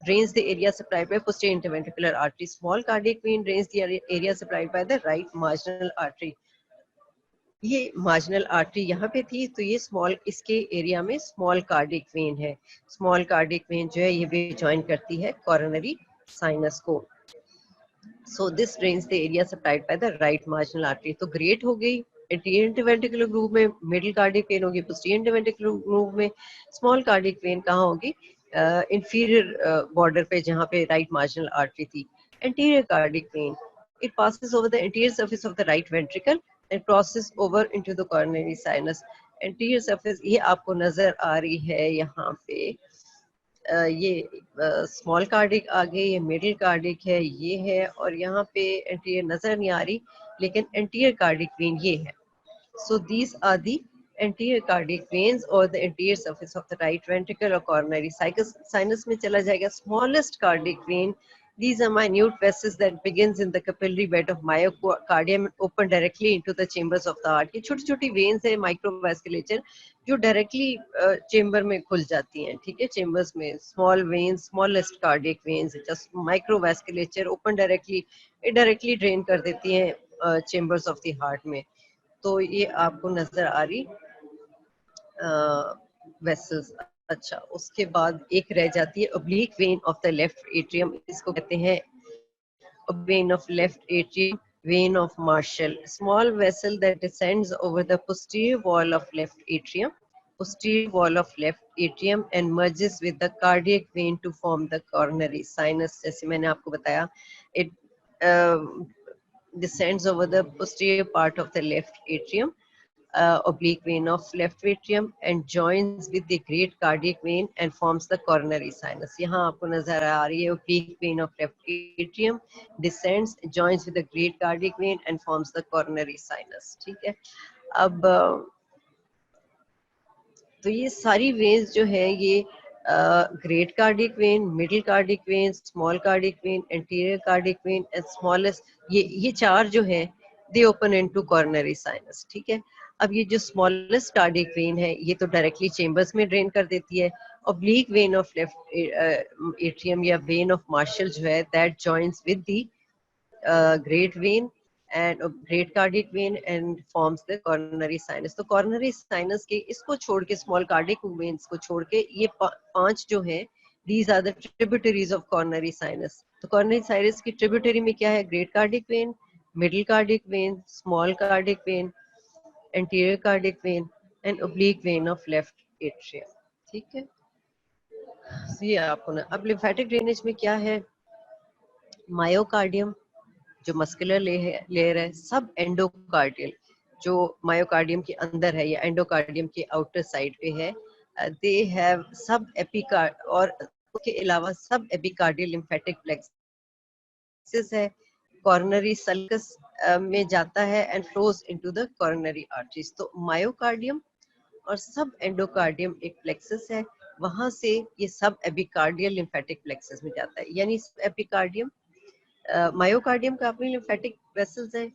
drains the area supplied by posterior interventricular artery। Small cardiac vein drains the area supplied by the right marginal artery। ये marginal artery यहाँ पे थी, तो ये small, इसके area में small cardiac vein है। स्मॉल कार्डियक वेन जो है ये भी ज्वाइन करती है कोरोनरी साइनस को। So this drains the area supplied by the right marginal artery. तो ग्रेट हो गई एंटीरियर इंटरवेंट्रिकुलर ग्रूव में, मिडिल कार्डियक वेन होगी पोस्टीरियर इंटरवेंट्रिकुलर ग्रूव में, स्मॉल कार्डियक वेन कहाँ होगी? इंफीरियर बॉर्डर पे जहाँ पे राइट मार्जिनल आर्टरी थी। Anterior cardiac vein, it passes over the anterior surface of the right ventricle and crosses over into the coronary sinus। anterior surface ये आपको नजर आ रही है यहाँ पे, ये स्मॉल कार्डिक आ गई, ये मिडिल कार्डिक है, ये है, और यहाँ पे एंटीरियर नजर नहीं आ रही, लेकिन एंटीरियर कार्डिक वेन ये है। So these are the anterior cardiac veins or the anterior surface of the right ventricle or coronary sinus में चला जाएगा। smallest cardiac vein, these are minute vessels that begins in the capillary bed of myocardium and open directly into the chambers of the heart। ये छोटी छोटी veins है microvasculature जो directly chamber में खुल जाती हैं। ठीक है, chambers में small veins, smallest cardiac veins, just microvasculature open directly, directly drain कर देती हैं chambers of the heart में। तो ये आपको नजर आ रही वेसल्स। अच्छा, उसके बाद एक रह जाती है oblique vein of the left atrium, इसको कहते हैं vein of left atrium, vein of Marshall, small vessel that descends over the posterior wall of left atrium, and merges with the cardiac vein to form the coronary sinus। जैसे मैंने आपको बताया, it descends over the posterior part of the left atrium, oblique vein of left atrium, and joins with the great cardiac vein and forms the coronary sinus। यहाँ आपको नजर आ रही है oblique vein of left atrium descends, joins with the great cardiac vein and forms the coronary sinus। ठीक है, अब तो ये सारी वेन्स जो है ये great cardiac when, middle cardiac when, small cardiac vein, anterior cardiac vein and smallest, ये चार जो है दे ओपन इनटू कोरोनरी साइनस। ठीक है, अब ये जो स्मॉलेस्ट कार्डियक वेन है ये तो डायरेक्टली चेम्बर्स में ड्रेन कर देती है। oblique vein of left atrium या vein of Marshall जो है that joins with the great vein and a great cardiac vein and forms the coronary sinus. तो coronary sinus के इसको छोड़ के small cardiac veins को छोड़ के ये पांच जो हैं, these are the tributaries of coronary sinus. तो coronary sinus की tributary में क्या है? Great cardiac vein, middle cardiac vein, small cardiac vein, anterior cardiac vein and oblique vein of left atrium. ठीक है, ये आपको ना. अब lymphatic drainage में क्या है? मायोकार्डियम जो मस्कुलर लेयर है, सब एंडोकार्डियल जो मायोकार्डियम के अंदर है या एंडोकार्डियम के आउटर साइड पे है, दे हैव सब एपिकार्ड और उसके अलावा सब एपिकार्डियल लिम्फेटिक प्लेक्सस है. कॉर्नरी सल्कस में जाता है and flows into the coronary arteries. तो मायोकार्डियम और सब एंडोकार्डियम एक प्लेक्सस है, वहां से ये सब एपिकार्डियल लिम्फेटिक प्लेक्सस में जाता है. यानी एपिकार्डियम मायोकार्डियम का अपनी लिम्फेटिक वेसल्स हैं,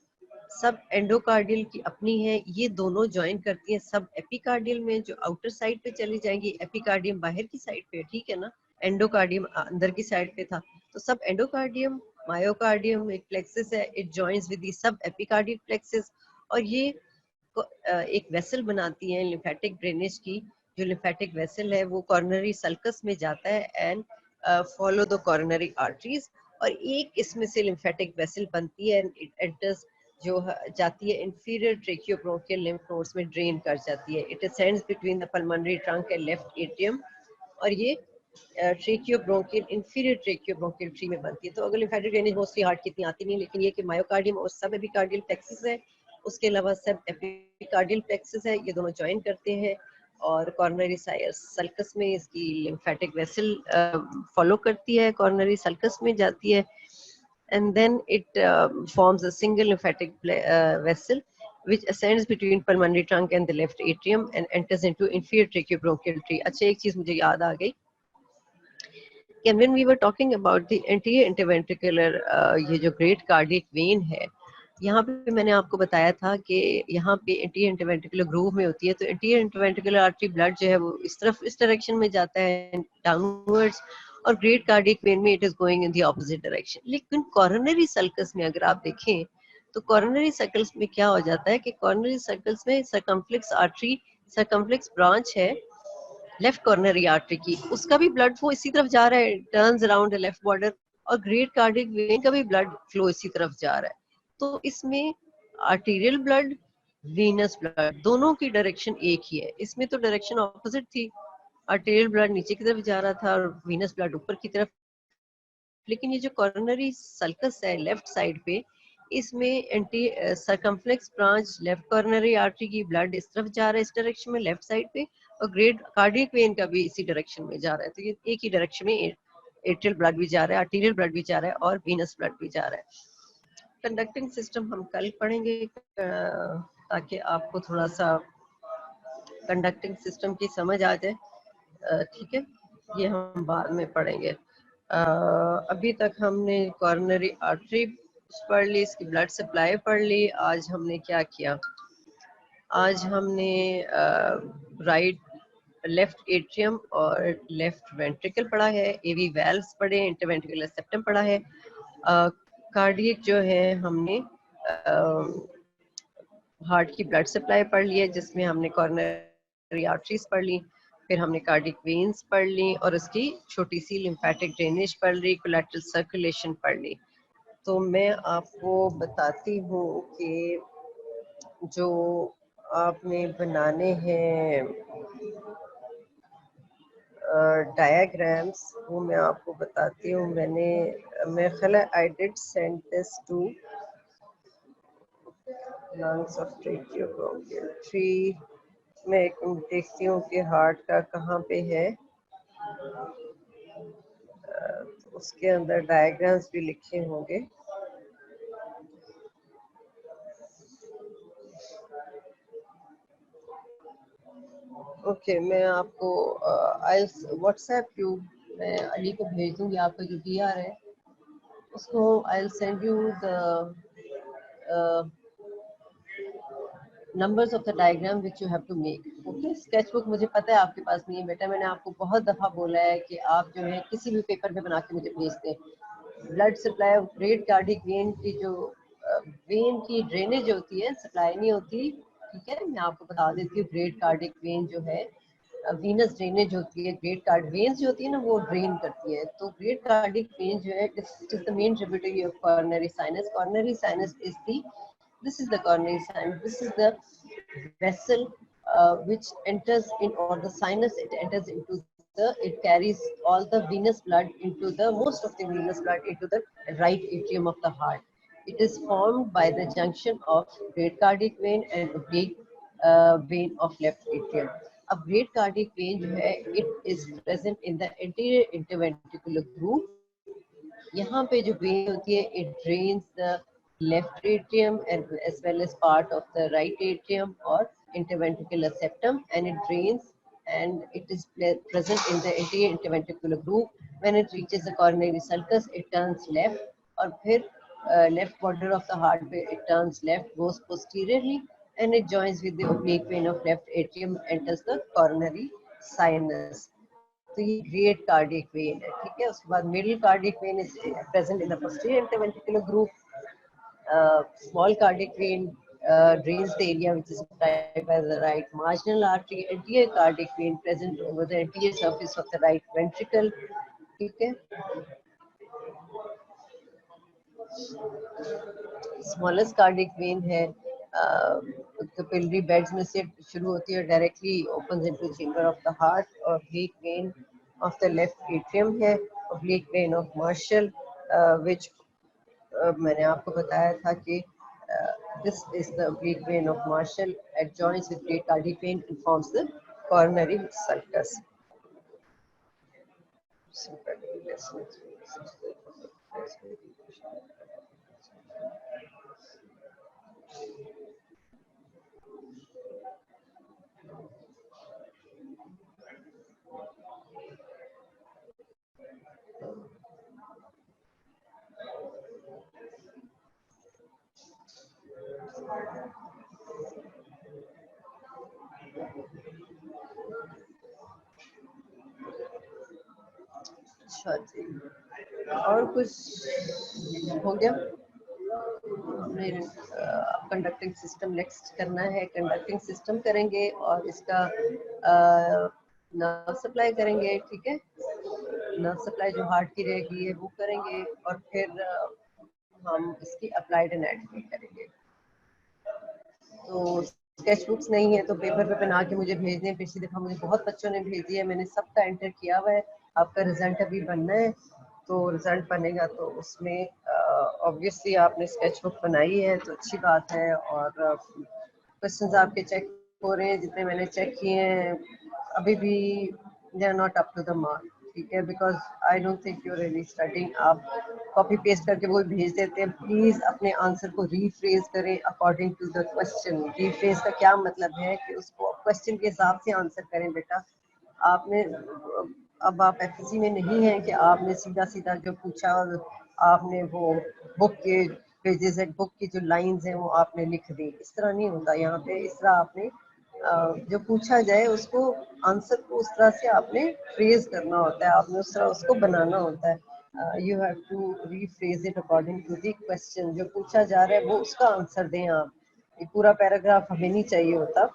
सब एंडोकार्डियल की अपनी है, ये दोनों ज्वाइन करती हैं सब एपिकार्डियल में, जो आउटर साइड पे चली जाएंगी. एपिकार्डियम बाहर की साइड पे, ठीक है ना, एंडोकार्डियम अंदर की साइड पे था. तो सब एंडोकार्डियम मायोकार्डियम एक प्लेक्सस है, it joins with the sub epicardial plexus और ये एक वेसल बनाती है लिम्फेटिक ड्रेनेज की. जो लिम्फेटिक वेसल है वो कॉर्नरी सल्कस में जाता है and follow the coronary arteries, और एक इसमें से लिम्फेटिक वेसल बनती है एंड इट एंटर्स, जो जाती है इंफीरियर ट्रेकियोब्रोंकियल लिम्फ नोड्स में ड्रेन कर जाती है. It ascends between the pulmonary trunk and left atrium और ये ट्रेकियोब्रोंकियल इंफीरियर ट्रेकियोब्रोंकियल ट्री में बनती है. तो अगर लिम्फेटिक ड्रेनेज मोस्टली हार्ट की इतनी आती नहीं, लेकिन ये कि मायोकार्डियम और सब एपिकार्डियल प्लेक्सस है, उसके अलावा सब एपिकार्डियल प्लेक्सस है, ये दोनों ज्वाइन करते हैं और कॉर्नरी सल्कस में इसकी लिम्फेटिक वेसल फॉलो करती है, कॉर्नरी सल्कस में जाती है and then it forms a single lymphatic vessel which ascends between pulmonary trunk and the left atrium and enters into inferior tracheobronchial tree. अच्छा, एक चीज मुझे याद आ गई कि when we were talking about the anterior interventricular ये जो great cardiac vein है, यहाँ पे मैंने आपको बताया था कि यहाँ पे एंटीरियर इंटरवेंट्रिकुलर ग्रूव में होती है. तो एंटीरियर इंटरवेंट्रिकुलर आर्टरी ब्लड जो है वो इस तरफ, इस डायरेक्शन में जाता है डाउनवर्ड्स, और ग्रेट कार्डियक वेन में it is going in the opposite direction. लेकिन कॉरोनरी सर्कल्स में अगर आप देखें तो कॉरोनरी सर्कल्स में क्या हो जाता है कि कॉरोनरी सर्कल्स में सर्कम्फ्लेक्स आर्टरी, सर्कम्फ्लेक्स ब्रांच है लेफ्ट कॉर्नरी आर्टरी की, उसका भी ब्लड फ्लो इसी तरफ जा रहा है, turns around the left border, और ग्रेट कार्डियक वेन का भी ब्लड फ्लो इसी तरफ जा रहा है. तो इसमें आर्टीरियल ब्लड, वीनस ब्लड, दोनों की डायरेक्शन एक ही है. इसमें तो डायरेक्शन ऑपोजिट थी, आर्टीरियल ब्लड नीचे की तरफ जा रहा था और वीनस ब्लड ऊपर की तरफ. लेकिन ये जो कॉर्नरी सल्कस है लेफ्ट साइड पे, इसमें anti circumflex branch left coronary artery की ब्लड इस तरफ जा रहा है, इस डायरेक्शन में लेफ्ट साइड पे, और ग्रेट कार्डियक वेन का भी इसी डायरेक्शन में जा रहा है. तो ये एक ही डायरेक्शन में एट्रियल ब्लड भी जा रहा है, आर्टीरियल ब्लड भी जा रहा है और वीनस ब्लड भी जा रहा है. कंडक्टिंग सिस्टम हम कल पढ़ेंगे ताकि आपको थोड़ा सा कंडक्टिंग सिस्टम की समझ आ जाए. ठीक है, ये हम बाद में पढ़ेंगे. अभी तक हमने कॉर्नरी आर्टरी पढ़ ली, इसकी ब्लड सप्लाई पढ़ ली. आज हमने क्या किया? आज हमने राइट लेफ्ट एट्रियम और लेफ्ट वेंट्रिकल पढ़ा है, एवी वेल्व्स पढ़े, इंटरवेंट्रिकुलर सेप्टम पढ़ा है. कार्डियक जो है हमने हार्ट की ब्लड सप्लाई पढ़ ली है, जिसमें हमने कॉर्नरी आर्टरीज पढ़ ली, फिर हमने कार्डिक वेन्स पढ़ ली और उसकी छोटी सी लिम्फेटिक ड्रेनेज पढ़ ली, कोलैटरल सर्कुलेशन पढ़ ली. तो मैं आपको बताती हूँ कि जो आपने बनाने हैं डायग्राम्स, वो मैं आपको बताती हूँ. मैं ख्याल I did send this to lungs of tracheobronchial tree. मैं देखती हूँ कि हार्ट का कहाँ पे है. उसके अंदर डायग्राम्स भी लिखे होंगे. ओके, मैं आपको आई व्हाट्सएप यू, मैं अली को भेज दूंगी. आपका जो PR है उसको I send you the numbers of the diagram which you have to make. Okay, sketchbook मुझे पता है आपके पास नहीं है बेटा, मैंने आपको बहुत दफा बोला है कि आप जो है किसी भी पेपर पे बना के मुझे भेज दें. Blood supply of great cardiac when की जो वेन की ड्रेनेज होती है, सप्लाई नहीं होती, ठीक है। मैं आपको बता देती हूँ, ग्रेट कार्डिक वेन जो है वीनस ड्रेनेज होती है, ग्रेट कार्ड वेन्स जो होती है ना वो ड्रेन करती है। तो ग्रेट कार्डिक वेन जो है is the main tributary of coronary sinus. Coronary sinus is the this is the coronary sinus, this is the vessel which enters in, or the sinus, it enters into the, it carries all the venous blood into the, most of the venous blood into the right atrium of the heart. It is formed by the junction of great cardiac vein and oblique vein of left atrium. A great cardiac vein जो है, it is present in the anterior interventricular groove. यहाँ पे जो vein होती है, it drains the left atrium and as well as part of the right atrium or interventricular septum, and it drains and it is present in the anterior interventricular groove. When it reaches the coronary sulcus, it turns left, और फिर left border of the heart it turns left, goes posteriorly, and it joins with the oblique vein of left atrium, enters the coronary sinus. तो ये great cardiac when है, ठीक है। उसके बाद middle cardiac when is present in the posterior interventricular group. Small cardiac vein drains the area which is supplied by the right marginal artery. Anterior cardiac vein present over the anterior surface of the right ventricle, ठीक है। Smallest cardiac vein है capillary beds में से शुरू होती है, directly opens into chamber of the heart. और oblique vein of the left atrium है, oblique vein of Marshall, which मैंने आपको बताया था कि this is the oblique vein of Marshall, it joins with great cardiac vein and forms the coronary sulcus. अच्छा जी, और कुछ हो गया? अब कंडक्टिंग सिस्टम नेक्स्ट करना है, कंडक्टिंग सिस्टम करेंगे और इसका नर्व सप्लाई करेंगे, ठीक है। नर्व सप्लाई जो हार्ट की रहेगी है वो करेंगे, और फिर हम इसकी अप्लाइड एनाटॉमी करेंगे। तो स्केच बुक्स नहीं है तो पेपर पे बना के मुझे भेज दें। पिछली दफ़ा मुझे बहुत बच्चों ने भेजी है, मैंने सबका एंटर किया हुआ है। आपका रिजल्ट अभी बनना है, तो रिजल्ट बनेगा तो उसमें ऑब्वियसली आपने स्केच बुक बनाई है तो अच्छी बात है। और क्वेश्चंस आपके चेक हो रहे हैं, जितने मैंने चेक किए हैं अभी भी they are not up to the mark, ठीक है। Because I don't think you really studying. आप कॉपी पेस्ट करके वो भेज देते हैं। प्लीज अपने आंसर को रीफ्रेज करें according to the question. Rephrase का क्या मतलब है कि उसको क्वेश्चन के हिसाब से आंसर करें बेटा। आपने अब आप एफएससी में नहीं है कि आपने सीधा सीधा जो पूछा और आपने वो बुक के पेजेस है, बुक की जो लाइंस हैं वो आपने लिख दी। इस तरह नहीं होता यहाँ पे। इस तरह आपने जो पूछा जाए उसको आंसर को उस तरह से आपने फ्रेज करना होता है, आपने उस तरह उसको बनाना होता है। You have to rephrase it according to the question. जो पूछा जा रहा है वो उसका आंसर दें आप। ये पूरा पैराग्राफ हमें नहीं चाहिए होता,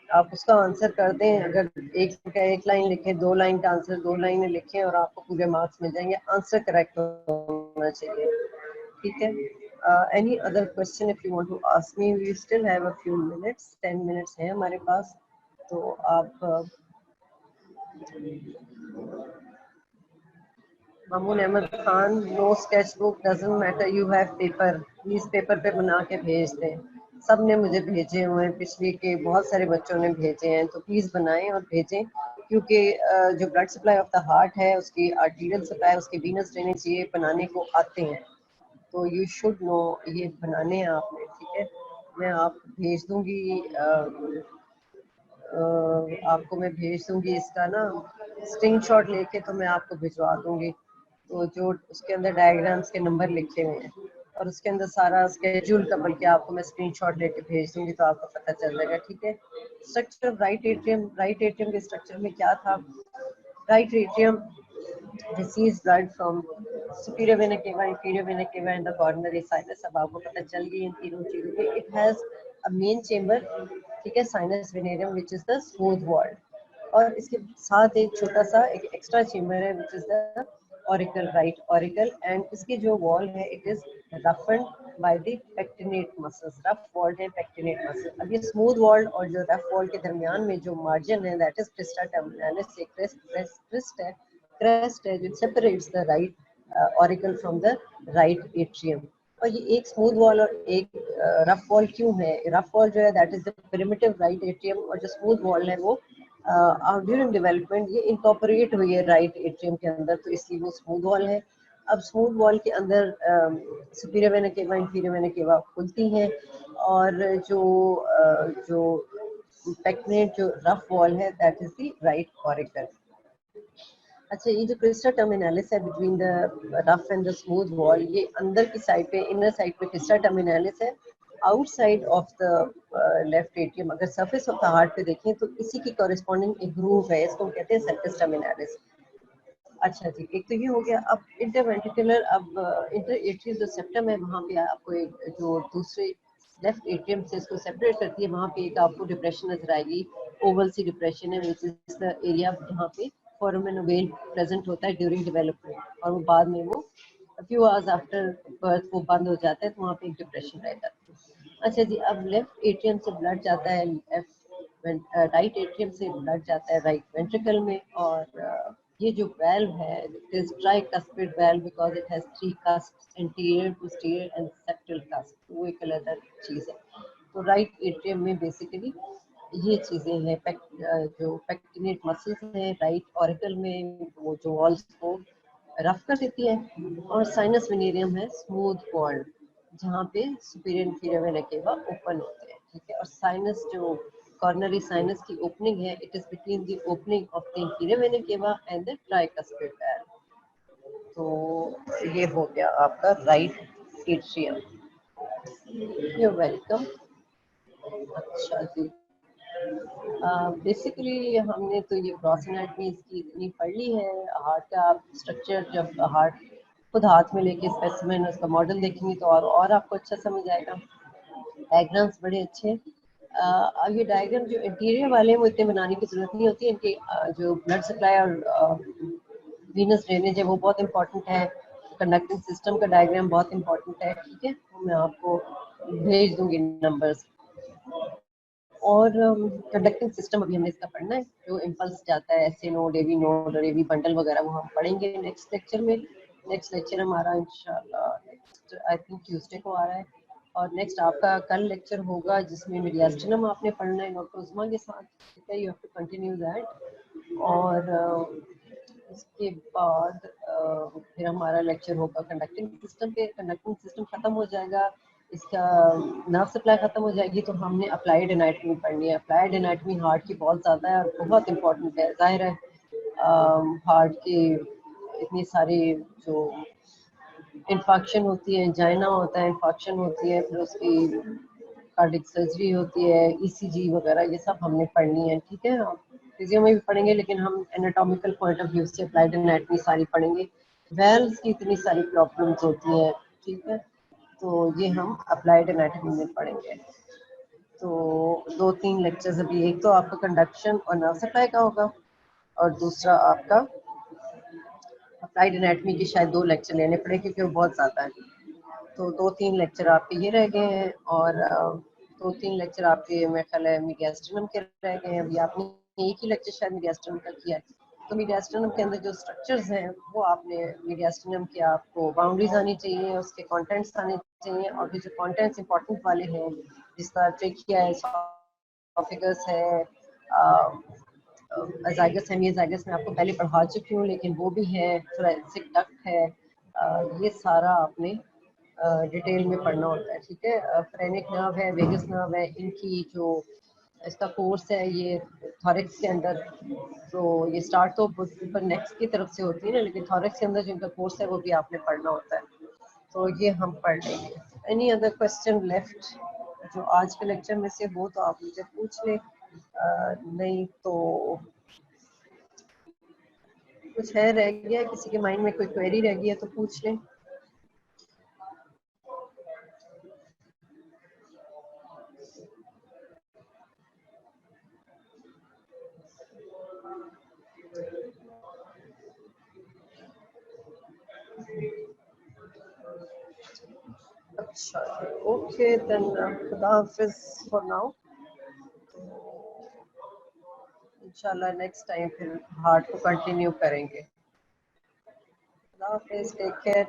आप उसका आंसर कर दें। अगर एक लाइन लिखें, 2 लाइन का आंसर 2 लाइनें लिखें और आपको पूरे मार्क्स मिल जाएंगे। आंसर करेक्ट होना चाहिए, ठीक है। Any other question if you want to ask me, we still have a few minutes, 10 minutes हैं हमारे पास। तो आप Mamoon Ahmed Khan, no sketch book, doesn't matter, you have paper, please paper पे बना के भेज दें। सब ने मुझे भेजे हुए हैं, पिछले के बहुत सारे बच्चों ने भेजे हैं, तो प्लीज बनाएं और भेजें। क्योंकि जो blood supply of the heart है, उसकी आर्टीरियल सप्लाई, उसके वीनस ड्रेनेज ये बनाने को आते हैं, तो यू शुड नो, ये बनाने हैं आपने, ठीक है। मैं आपको भेज दूंगी, आपको मैं भेज दूंगी इसका ना स्क्रीनशॉट लेके, तो मैं आपको भिजवा दूंगी। तो जो उसके अंदर डायग्राम्स के नंबर लिखे हुए हैं और उसके अंदर सारा स्केड्यूल का, बल्कि आपको मैं स्क्रीनशॉट लेके भेज दूंगी तो आपको पता चल जाएगा, ठीक है। Structure of right atrium, right atrium के स्ट्रक्चर में क्या था? Right atrium receives blood from superior vena cava, inferior vena cava and the coronary sinus. अब आपको पता चल गई इन तीनों चीजों की. It has a main chamber, ठीक है, sinus venereum which is the smooth walled, और इसके साथ एक छोटा सा एक एक्स्ट्रा चेम्बर है which is the auricle, right auricle, and इसकी जो wall है it is roughened by the pectinate muscles, rough walled है pectinate muscle. अब ये smooth walled और जो rough wall के दरमियान में जो margin है that is crista terminalis, एक crest है जो separates the right auricle from the right atrium. और ये एक स्मूथ वॉल और एक रफ वॉल क्यों है? रफ वॉल जो है that is the primitive right atrium, और जो स्मूथ वॉल है वो ड्यूरिंग डेवलपमेंट ये इनकॉर्पोरेट हुई है राइट एट्रियम के अंदर, तो इसलिए वो स्मूथ वॉल है. अब स्मूथ वॉल के अंदर superior vena cava, inferior vena cava खुलती हैं, और जो पेक्टिनेट जो रफ वॉल है that is the right auricle. अच्छा, ये जो क्रिस्टा टर्मिनालिस है between the rough and the smooth wall, ये अंदर की साइड पे, इनर साइड पे क्रिस्टा टर्मिनालिस है. Outside of the left atrium अगर सरफेस ऑफ द हार्ट पे देखें तो इसी की कॉरेस्पॉन्डिंग एक ग्रूव है, इसको कहते हैं सर्कस टर्मिनालिस. अच्छा जी, एक तो ये हो गया. अब इंटरवेंट्रिकुलर, अब इंटर एट्रियम जो सेप्टम है वहाँ पे आपको एक जो दूसरे लेफ्ट एट्रियम से इसको सेपरेट करती है, वहाँ पे एक आपको डिप्रेशन नजर आएगी, ओवल सी डिप्रेशन है विच इज द एरिया जहाँ पे फोरामेन वेन प्रेजेंट होता है ड्यूरिंग डेवलपमेंट, और वो बाद में वो फ्यू आवर्स आफ्टर बर्थ वो बंद हो जाता है, तो वहाँ पे एक डिप्रेशन रहता है. अच्छा जी, अब लेफ्ट एट्रियम से ब्लड जाता है राइट एट्रियम से ब्लड जाता है राइट वेंट्रिकल में, और ये जो वेल्व है it is tricuspid valve because it has three cusps, anterior, posterior and septal cusp. वो एक अलग चीज है. तो राइट एट्रियम में बेसिकली ये चीजें हैं. जो पेक्टिनेट मसल्स हैं राइट ऑरिकल में, वो जो वॉल्स को रफ कर देती है, और साइनस वेनेरियम है स्मूथ वॉल्ड जहाँ पे सुपीरियर इंफीरियर वेना केवा ओपन होते हैं, ठीक है. और साइनस जो coronary sinus की opening है it is between the opening of the inferior vena cava and the tricuspid valve. तो ये हो गया आपका राइट एट्रियम. You welcome. अच्छा जी, बेसिकली हमने तो ये ग्रॉस एनाटॉमी इसकी इतनी पढ़ ली है. हार्ट का आप स्ट्रक्चर जब हार्ट खुद हाथ में लेके स्पेसिमेन उसका मॉडल देखेंगे तो और आपको अच्छा समझ आएगा. डायग्राम्स बड़े अच्छे. अब ये डायग्राम जो इंटीरियर वाले हैं वो इतने बनाने की जरूरत नहीं होती है, इनके जो ब्लड सप्लाई और वीनस ड्रेनेज है वो बहुत इंपॉर्टेंट है. कंडक्टिंग सिस्टम का डायग्राम बहुत इंपॉर्टेंट है, ठीक है, तो मैं आपको भेज दूंगी नंबर्स. और कंडक्टिंग सिस्टम अभी हमें इसका पढ़ना है, जो इम्पल्स जाता है एसए नोड, एवी नोड और एवी बंडल वगैरह, वो हम पढ़ेंगे नेक्स्ट लेक्चर में. नेक्स्ट लेक्चर हमारा इंशाल्लाह नेक्स्ट आई थिंक ट्यूसडे को आ रहा है, और नेक्स्ट आपका कल लेक्चर होगा जिसमें मीडियास्टिनम आपने पढ़ना है डॉक्टर उस्मा के साथ, ठीक है. You have to continue that. और उसके बाद फिर हमारा लेक्चर होगा कंडक्टिंग सिस्टम पे. कंडक्टिंग सिस्टम खत्म हो जाएगा, इसका नर्व सप्लाई खत्म हो जाएगी, तो हमने अप्लाइड एनाटॉमी पढ़नी है. अप्लाइड एनाटॉमी हार्ट की बहुत ज़्यादा है और बहुत इंपॉर्टेंट है. जाहिर है हार्ट की इतनी सारी जो इन्फेक्शन होती है, जाइना होता है, इन्फेक्शन होती है, फिर उसकी कार्डिक सर्जरी होती है, ईसीजी वगैरह, ये सब हमने पढ़नी है, ठीक है. फिजियो में भी पढ़ेंगे लेकिन हम एनाटॉमिकल पॉइंट ऑफ व्यू से अप्लाइड एनाटॉमी सारी पढ़ेंगे. वेल्व्स की इतनी सारी प्रॉब्लम्स होती हैं, ठीक है, तो ये हम अप्लाइड एनाटॉमी में पढ़ेंगे. तो 2-3 लेक्चर्स अभी, एक तो आपका कंडक्शन और नर्व सप्लाई का होगा, और दूसरा आपका अप्लाइड एनाटॉमी के शायद 2 लेक्चर लेने पड़े क्योंकि वो बहुत ज़्यादा है. तो 2-3 लेक्चर आपके ये रह गए हैं, और 2-3 लेक्चर आपके मेरे ख्याल है मीडियास्टिनम के रह गए हैं. अभी आपने एक ही लेक्चर शायद मीडियास्टिनम का किया है. तो मीडियास्टिनम के अंदर जो स्ट्रक्चर्स हैं वो आपने मीडियास्टिनम के आपको बाउंड्रीज आनी चाहिए, उसके कंटेंट्स आने चाहिए, और भी जो कंटेंट्स इंपॉर्टेंट वाले हैं जिसका ट्रेकिया है, एसोफेगस है, अजाइगस हेमियोजाइगस में आपको पहले पढ़ा चुकी हूँ लेकिन वो भी है, थोरेसिक डक्ट है, ये सारा आपने डिटेल में पढ़ना होता है, ठीक है. फ्रेनिक नर्व है, वेगस नर्व है, इनकी जो इसका कोर्स है ये थॉरिक्स के अंदर, तो ये स्टार्ट तो ऊपर नेक्स्ट की तरफ से होती है ना, लेकिन थॉरिक्स के अंदर जो इनका कोर्स है वो भी आपने पढ़ना होता है, तो ये हम पढ़ लेंगे. एनी अदर क्वेश्चन लेफ्ट जो आज के लेक्चर में से हो तो आप मुझे पूछ लें, नहीं तो कुछ है रह गया, किसी के माइंड में कोई क्वेरी रह गई है तो पूछ लें। अच्छा, ओके देन, खुदा हाफिज फॉर नाउ। इंशाल्लाह नेक्स्ट टाइम फिर हार्ट को कंटिन्यू करेंगे। खुदा हाफिज, टेक केयर।